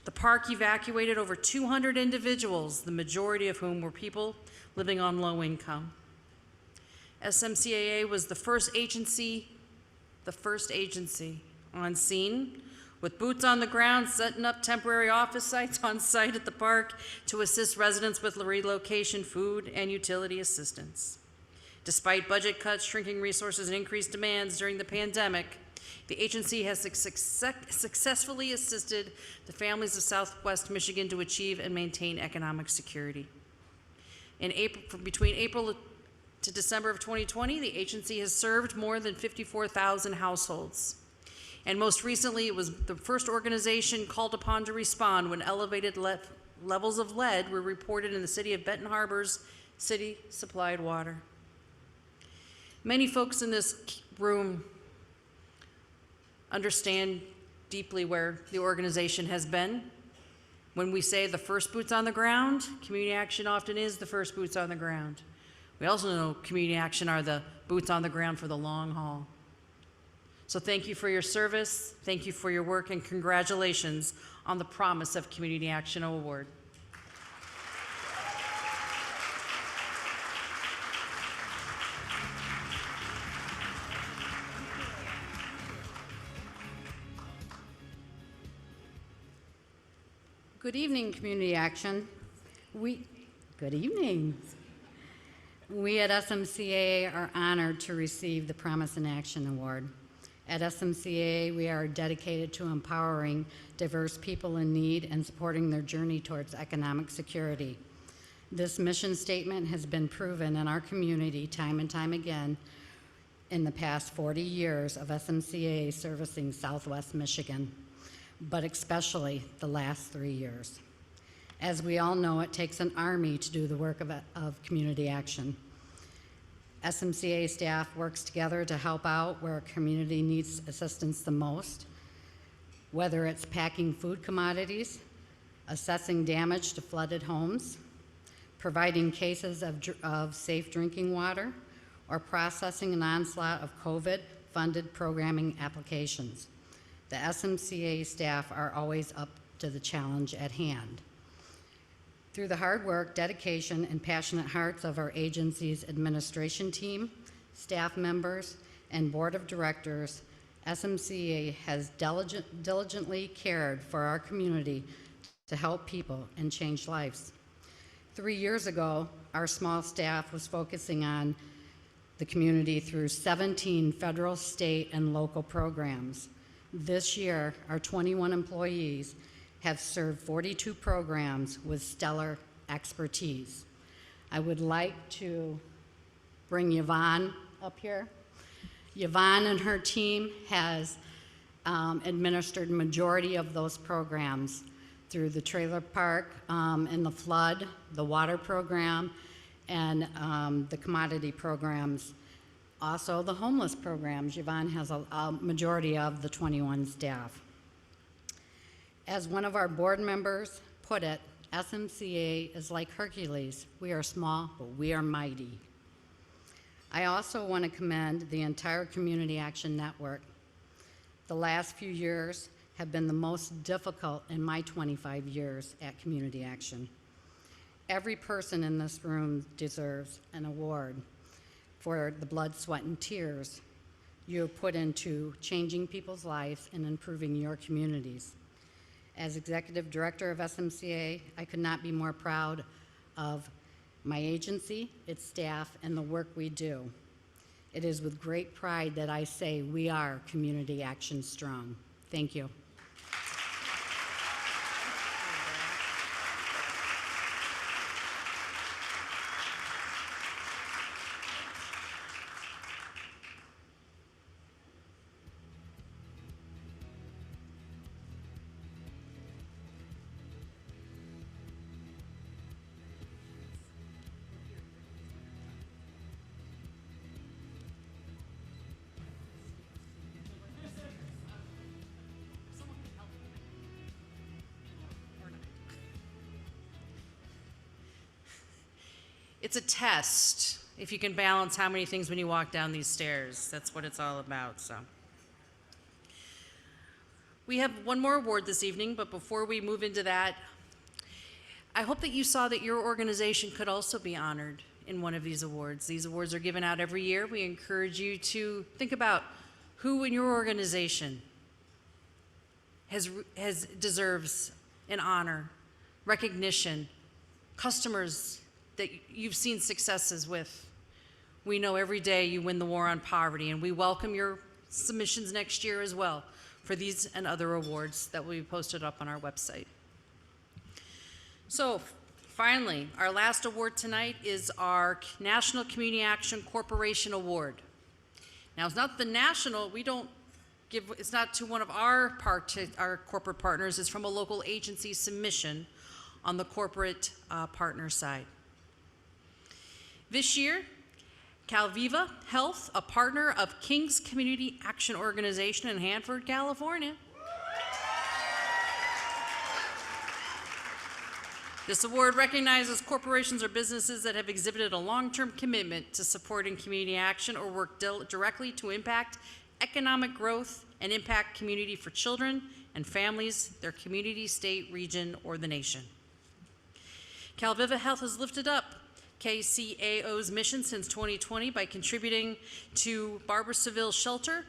[SPEAKER 9] The park evacuated over 200 individuals, the majority of whom were people living on low income. SMCAA was the first agency on scene, with boots on the ground, setting up temporary office sites on site at the park to assist residents with relocation, food, and utility assistance. Despite budget cuts, shrinking resources, and increased demands during the pandemic, the agency has successfully assisted the families of Southwest Michigan to achieve and maintain economic security. Between April to December of 2020, the agency has served more than 54,000 households. And most recently, it was the first organization called upon to respond when elevated levels of lead were reported in the city of Benton Harbor's city-supplied water. Many folks in this room understand deeply where the organization has been. When we say the first boots on the ground, community action often is the first boots on the ground. We also know community action are the boots on the ground for the long haul. So thank you for your service, thank you for your work, and congratulations on the Promise of Community Action Award.
[SPEAKER 15] Good evening, Community Action. Good evening. We at SMCA are honored to receive the Promise in Action Award. At SMCA, we are dedicated to empowering diverse people in need and supporting their journey towards economic security. This mission statement has been proven in our community time and time again in the past 40 years of SMCA servicing Southwest Michigan, but especially the last 3 years. As we all know, it takes an army to do the work of community action. SMCA staff works together to help out where a community needs assistance the most, whether it's packing food commodities, assessing damage to flooded homes, providing cases of safe drinking water, or processing an onslaught of COVID-funded programming applications. The SMCA staff are always up to the challenge at hand. Through the hard work, dedication, and passionate hearts of our agency's administration team, staff members, and board of directors, SMCA has diligently cared for our community to help people and change lives. 3 years ago, our small staff was focusing on the community through 17 federal, state, and local programs. This year, our 21 employees have served 42 programs with stellar expertise. I would like to bring Yvonne up here. Yvonne and her team has administered majority of those programs through the trailer park and the flood, the water program, and the commodity programs. Also the homeless programs. Yvonne has a majority of the 21 staff. As one of our board members put it, SMCA is like Hercules. We are small, but we are mighty. I also want to commend the entire Community Action Network. The last few years have been the most difficult in my 25 years at Community Action. Every person in this room deserves an award for the blood, sweat, and tears you have put into changing people's lives and improving your communities. As Executive Director of SMCA, I could not be more proud of my agency, its staff, and the work we do. It is with great pride that I say we are Community Action Strong. Thank you.
[SPEAKER 9] It's a test if you can balance how many things when you walk down these stairs. That's what it's all about. So we have one more award this evening, but before we move into that, I hope that you saw that your organization could also be honored in one of these awards. These awards are given out every year. We encourage you to think about who in your organization deserves an honor, recognition, customers that you've seen successes with. We know every day you win the war on poverty, and we welcome your submissions next year as well for these and other awards that will be posted up on our website. So finally, our last award tonight is our National Community Action Corporation Award. Now, it's not the national, it's not to one of our corporate partners, it's from a local agency submission on the corporate partner side. This year, Calviva Health, a partner of King's Community Action Organization in Hanford, California. This award recognizes corporations or businesses that have exhibited a long-term commitment to supporting community action or work directly to impact economic growth and impact community for children and families, their community, state, region, or the nation. Calviva Health has lifted up KCAO's mission since 2020 by contributing to Barbara Seville Shelter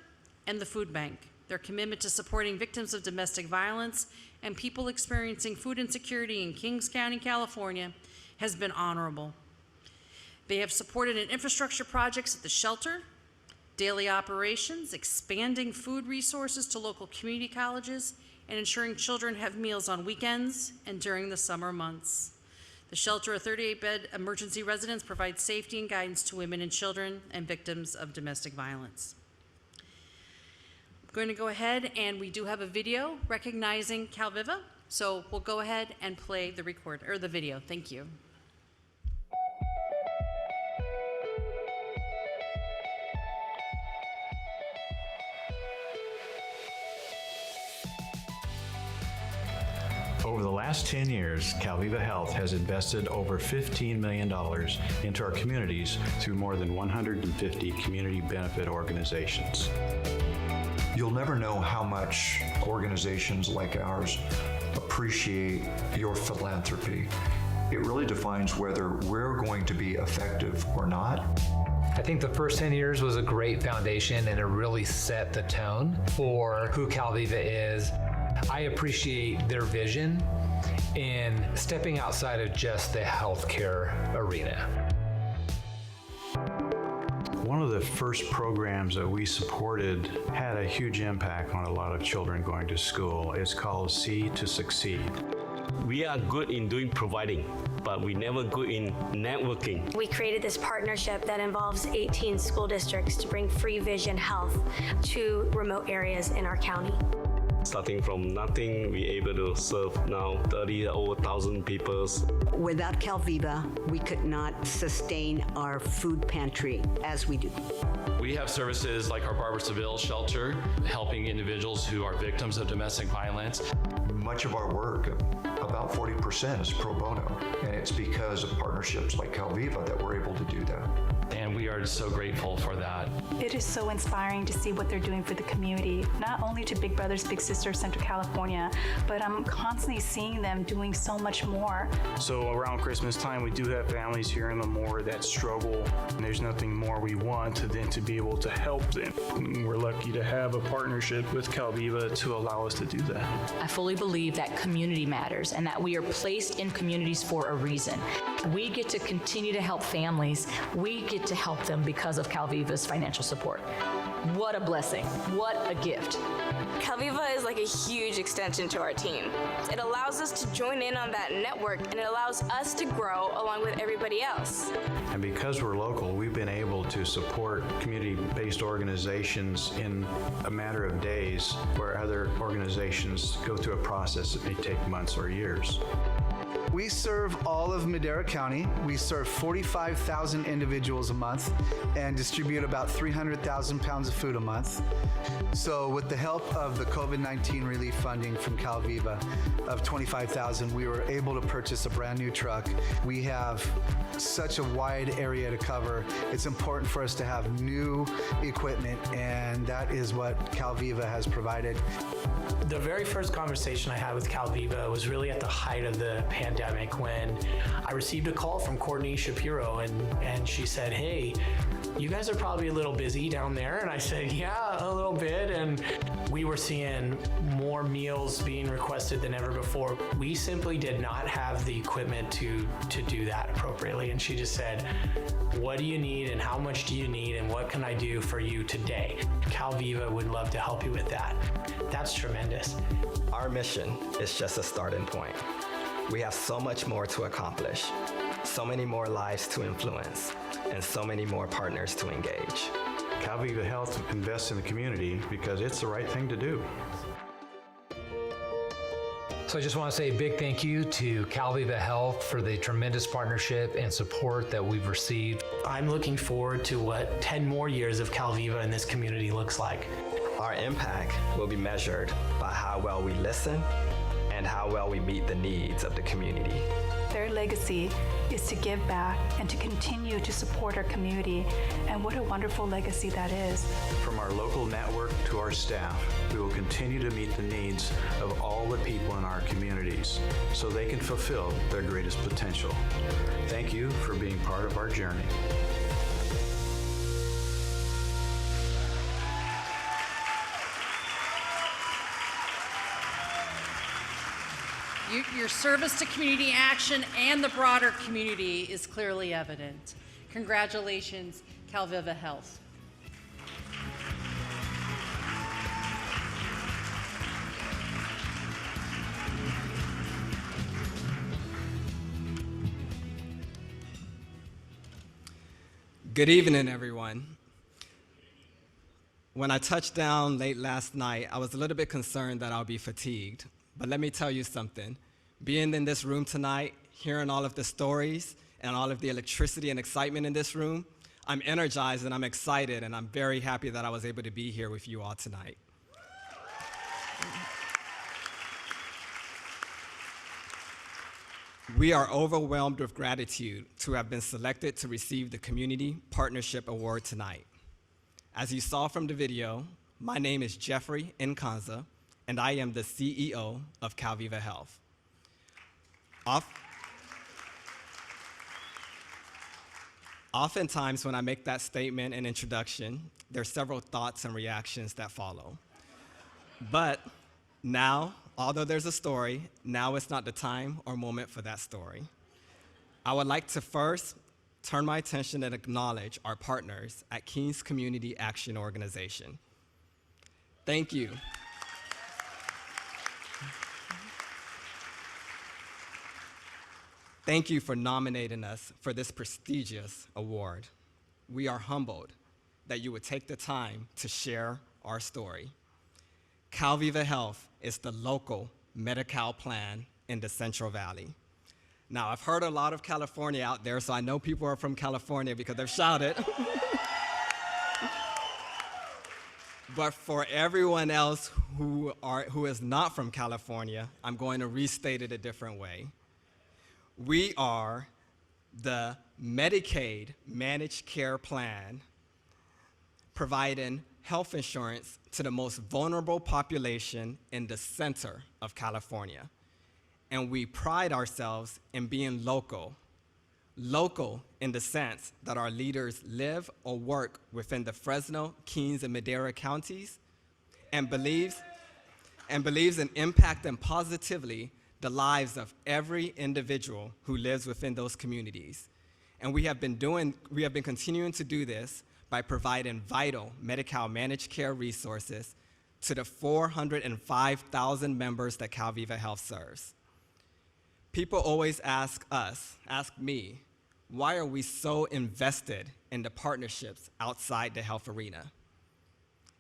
[SPEAKER 9] and the Food Bank. Their commitment to supporting victims of domestic violence and people experiencing food insecurity in Kings County, California, has been honorable. They have supported infrastructure projects at the shelter, daily operations, expanding food resources to local community colleges, and ensuring children have meals on weekends and during the summer months. The shelter, a 38-bed emergency residence, provides safety and guidance to women and children and victims of domestic violence. I'm going to go ahead, and we do have a video recognizing Calviva, so we'll go ahead and play the video. Thank you.
[SPEAKER 16] Over the last 10 years, Calviva Health has invested over $15 million into our communities through more than 150 community benefit organizations.
[SPEAKER 17] You'll never know how much organizations like ours appreciate your philanthropy. It really defines whether we're going to be effective or not.
[SPEAKER 19] I think the first 10 years was a great foundation, and it really set the tone for who Calviva is. I appreciate their vision in stepping outside of just the healthcare arena.
[SPEAKER 16] One of the first programs that we supported had a huge impact on a lot of children going to school. It's called C to Succeed.
[SPEAKER 21] We are good in providing, but we never good in networking.
[SPEAKER 22] We created this partnership that involves 18 school districts to bring free vision health to remote areas in our county.
[SPEAKER 21] Starting from nothing, we're able to serve now 30,000 people.
[SPEAKER 23] Without Calviva, we could not sustain our food pantry as we do.
[SPEAKER 27] We have services like our Barbara Seville shelter, helping individuals who are victims of domestic violence.
[SPEAKER 17] Much of our work, about 40%, is pro bono, and it's because of partnerships like Calviva that we're able to do that.
[SPEAKER 27] And we are so grateful for that.
[SPEAKER 28] It is so inspiring to see what they're doing for the community, not only to Big Brothers Big Sisters Central California, but I'm constantly seeing them doing so much more.
[SPEAKER 29] So around Christmas time, we do have families here in Lemoore that struggle, and there's nothing more we want than to be able to help them. We're lucky to have a partnership with Calviva to allow us to do that.
[SPEAKER 30] I fully believe that community matters and that we are placed in communities for a reason. We get to continue to help families. We get to help them because of Calviva's financial support. What a blessing. What a gift.
[SPEAKER 31] Calviva is like a huge extension to our team. It allows us to join in on that network, and it allows us to grow along with everybody else.
[SPEAKER 16] And because we're local, we've been able to support community-based organizations in a matter of days, where other organizations go through a process that may take months or years.
[SPEAKER 32] We serve all of Madera County. We serve 45,000 individuals a month and distribute about 300,000 pounds of food a month. So with the help of the COVID-19 relief funding from Calviva of 25,000, we were able to purchase a brand new truck. We have such a wide area to cover. It's important for us to have new equipment, and that is what Calviva has provided.
[SPEAKER 33] The very first conversation I had with Calviva was really at the height of the pandemic, when I received a call from Courtney Shapiro, and she said, "Hey, you guys are probably a little busy down there." And I said, "Yeah, a little bit." And we were seeing more meals being requested than ever before. We simply did not have the equipment to do that appropriately. And she just said, "What do you need, and how much do you need, and what can I do for you today?" Calviva would love to help you with that. That's tremendous.
[SPEAKER 34] Our mission is just a starting point. We have so much more to accomplish, so many more lives to influence, and so many more partners to engage.
[SPEAKER 16] Calviva Health invests in the community because it's the right thing to do.
[SPEAKER 19] So I just want to say a big thank you to Calviva Health for the tremendous partnership and support that we've received.
[SPEAKER 33] I'm looking forward to what 10 more years of Calviva in this community looks like.
[SPEAKER 34] Our impact will be measured by how well we listen and how well we meet the needs of the community.
[SPEAKER 28] Their legacy is to give back and to continue to support our community, and what a wonderful legacy that is.
[SPEAKER 16] From our local network to our staff, we will continue to meet the needs of all the people in our communities so they can fulfill their greatest potential. Thank you for being part of our journey.
[SPEAKER 9] Your service to community action and the broader community is clearly evident. Congratulations, Calviva Health.
[SPEAKER 1] Good evening, everyone. When I touched down late last night, I was a little bit concerned that I'll be fatigued. But let me tell you something. Being in this room tonight, hearing all of the stories and all of the electricity and excitement in this room, I'm energized and I'm excited, and I'm very happy that I was able to be here with you all tonight. We are overwhelmed with gratitude to have been selected to receive the Community Partnership Award tonight. As you saw from the video, my name is Jeffrey Nkanza, and I am the CEO of Calviva Health. Oftentimes when I make that statement and introduction, there are several thoughts and reactions that follow. But now, although there's a story, now it's not the time or moment for that story. I would like to first turn my attention and acknowledge our partners at Kings Community Action Organization. Thank you. Thank you for nominating us for this prestigious award. We are humbled that you would take the time to share our story. Calviva Health is the local Medi-Cal plan in the Central Valley. Now, I've heard a lot of California out there, so I know people are from California because they've shouted. But for everyone else who is not from California, I'm going to restate it a different way. We are the Medicaid managed care plan providing health insurance to the most vulnerable population in the center of California. And we pride ourselves in being local. Local in the sense that our leaders live or work within the Fresno, Kings, and Madera counties and believes in impacting positively the lives of every individual who lives within those communities. And we have been continuing to do this by providing vital Medi-Cal managed care resources to the 405,000 members that Calviva Health serves. People always ask me, why are we so invested in the partnerships outside the health arena?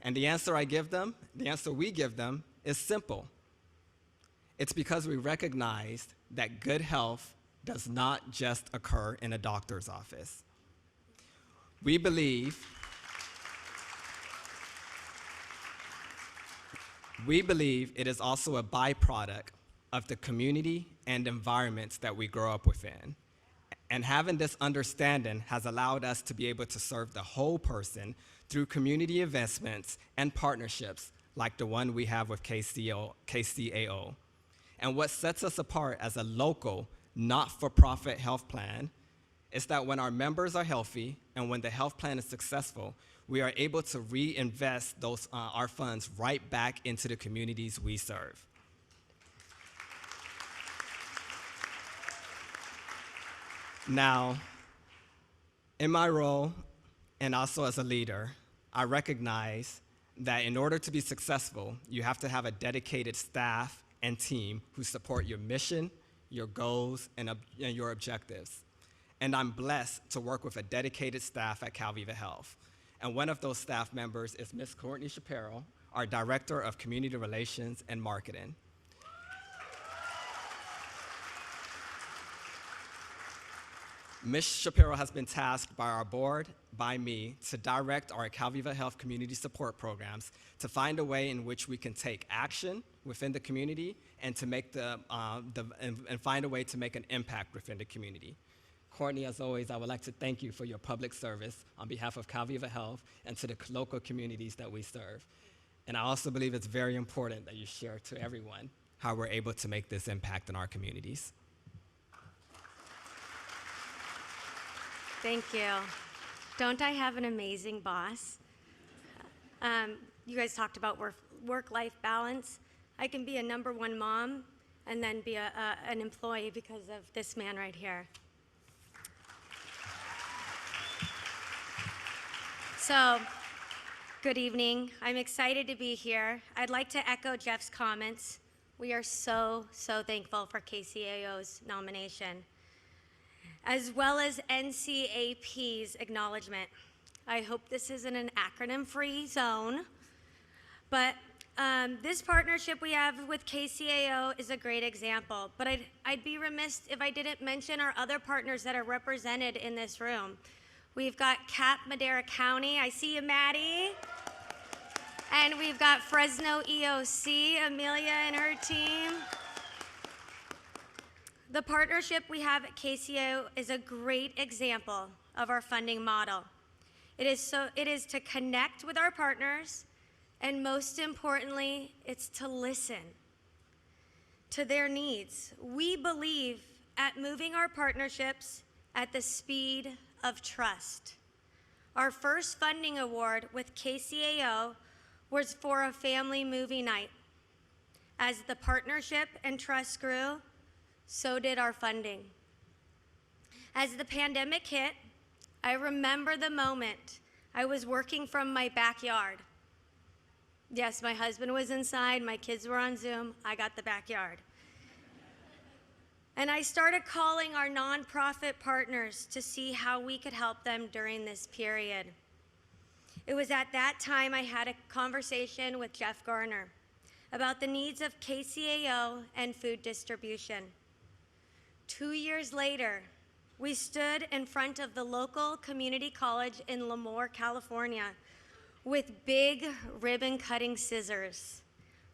[SPEAKER 1] And the answer we give them is simple. It's because we recognize that good health does not just occur in a doctor's office. We believe it is also a byproduct of the community and environments that we grow up within. And having this understanding has allowed us to be able to serve the whole person through community investments and partnerships like the one we have with KCAO. And what sets us apart as a local, not-for-profit health plan is that when our members are healthy and when the health plan is successful, we are able to reinvest our funds right back into the communities we serve. Now, in my role and also as a leader, I recognize that in order to be successful, you have to have a dedicated staff and team who support your mission, your goals, and your objectives. And I'm blessed to work with a dedicated staff at Calviva Health. And one of those staff members is Ms. Courtney Shapiro, our Director of Community Relations and Marketing. Ms. Shapiro has been tasked by our board, by me, to direct our Calviva Health community support programs to find a way in which we can take action within the community and to make and find a way to make an impact within the community. Courtney, as always, I would like to thank you for your public service on behalf of Calviva Health and to the local communities that we serve. And I also believe it's very important that you share to everyone how we're able to make this impact in our communities.
[SPEAKER 22] Thank you. Don't I have an amazing boss? You guys talked about work-life balance. I can be a #1 mom, and then be an employee because of this man right here. So, good evening. I'm excited to be here. I'd like to echo Jeff's comments. We are so thankful for KCAO's nomination, as well as NCAP's acknowledgement. I hope this isn't an acronym-free zone, but this partnership we have with KCAO is a great example. But I'd be remiss if I didn't mention our other partners that are represented in this room. We've got CAP Madera County. I see you, Maddie. And we've got Fresno EOC, Amelia and her team. The partnership we have at KCAO is a great example of our funding model. It is to connect with our partners, and most importantly, it's to listen to their needs. We believe at moving our partnerships at the speed of trust. Our first funding award with KCAO was for a family movie night. As the partnership and trust grew, so did our funding. As the pandemic hit, I remember the moment I was working from my backyard. Yes, my husband was inside, my kids were on Zoom, I got the backyard. And I started calling our nonprofit partners to see how we could help them during this period. It was at that time I had a conversation with Jeff Garner about the needs of KCAO and food distribution. 2 years later, we stood in front of the local community college in Lemoore, California, with big ribbon-cutting scissors,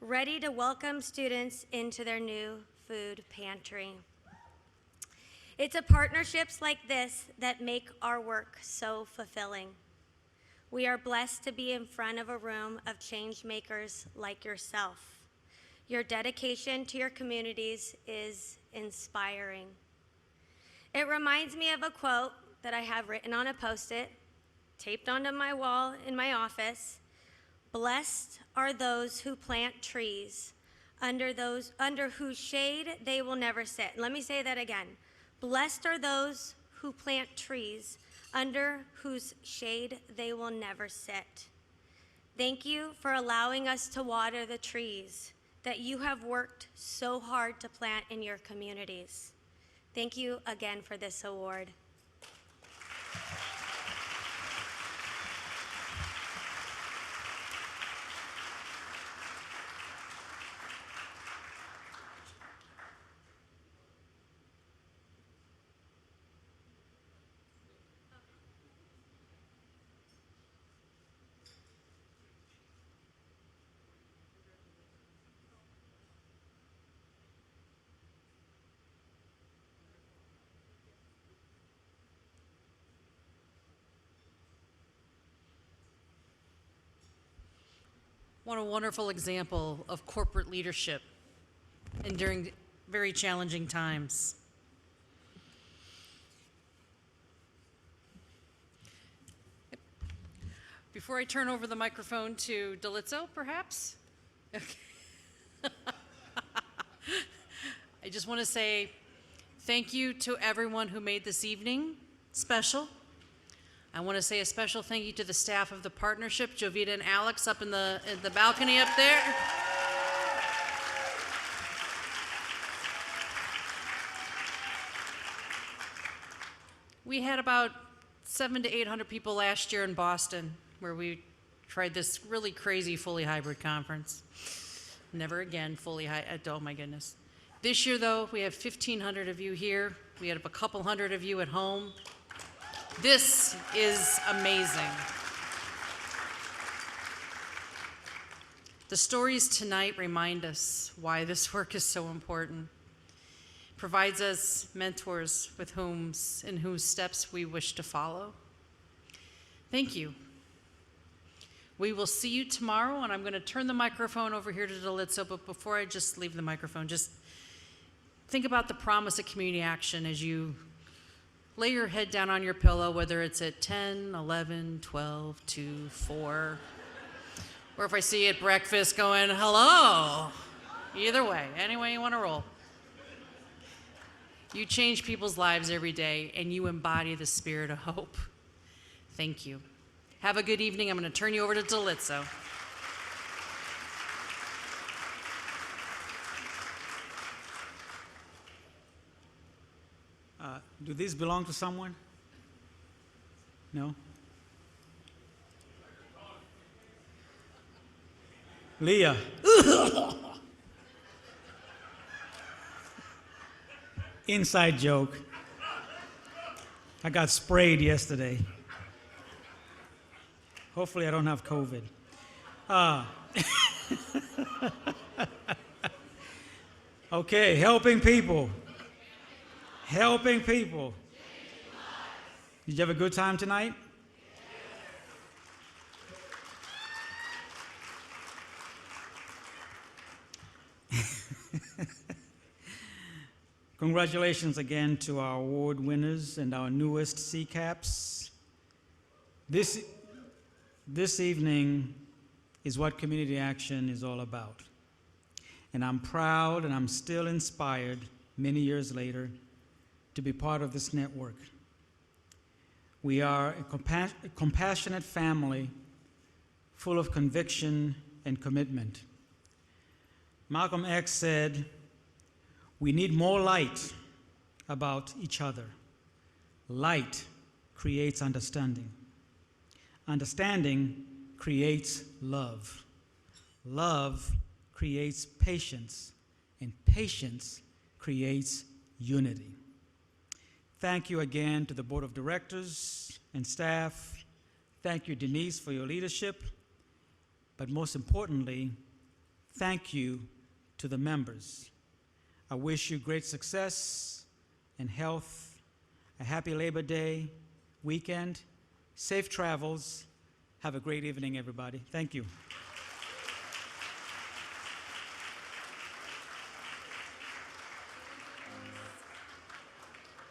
[SPEAKER 22] ready to welcome students into their new food pantry. It's partnerships like this that make our work so fulfilling. We are blessed to be in front of a room of change makers like yourself. Your dedication to your communities is inspiring. It reminds me of a quote that I have written on a Post-it, taped onto my wall in my office. Blessed are those who plant trees under whose shade they will never sit. Let me say that again. Blessed are those who plant trees under whose shade they will never sit. Thank you for allowing us to water the trees that you have worked so hard to plant in your communities. Thank you again for this award.
[SPEAKER 9] What a wonderful example of corporate leadership and during very challenging times. Before I turn over the microphone to Delizzo, perhaps? Okay. I just want to say thank you to everyone who made this evening special. I want to say a special thank you to the staff of the partnership, Jovita and Alex up in the balcony up there. We had about 700 to 800 people last year in Boston, where we tried this really crazy fully hybrid conference. Never again fully hybrid, oh my goodness. This year though, we have 1,500 of you here. We had a couple hundred of you at home. This is amazing. The stories tonight remind us why this work is so important. Provides us mentors with in whose steps we wish to follow. Thank you. We will see you tomorrow, and I'm going to turn the microphone over here to Delizzo, but before I just leave the microphone, just think about the promise of community action as you lay your head down on your pillow, whether it's at 10, 11, 12, 2, 4, or if I see you at breakfast going, hello. Either way, any way you want to roll. You change people's lives every day, and you embody the spirit of hope. Thank you. Have a good evening. I'm going to turn you over to Delitzo.
[SPEAKER 2] Do these belong to someone? No? Leah. Inside joke. I got sprayed yesterday. Hopefully I don't have COVID. Okay, helping people. Helping people. Did you have a good time tonight? Congratulations again to our award winners and our newest CCAPs. This evening is what community action is all about. And I'm proud and I'm still inspired many years later to be part of this network. We are a compassionate family full of conviction and commitment. Malcolm X said, "We need more light about each other. Light creates understanding. Understanding creates love. Love creates patience, and patience creates unity." Thank you again to the Board of Directors and staff. Thank you, Denise, for your leadership. But most importantly, thank you to the members. I wish you great success and health, a happy Labor Day weekend, safe travels. Have a great evening, everybody. Thank you.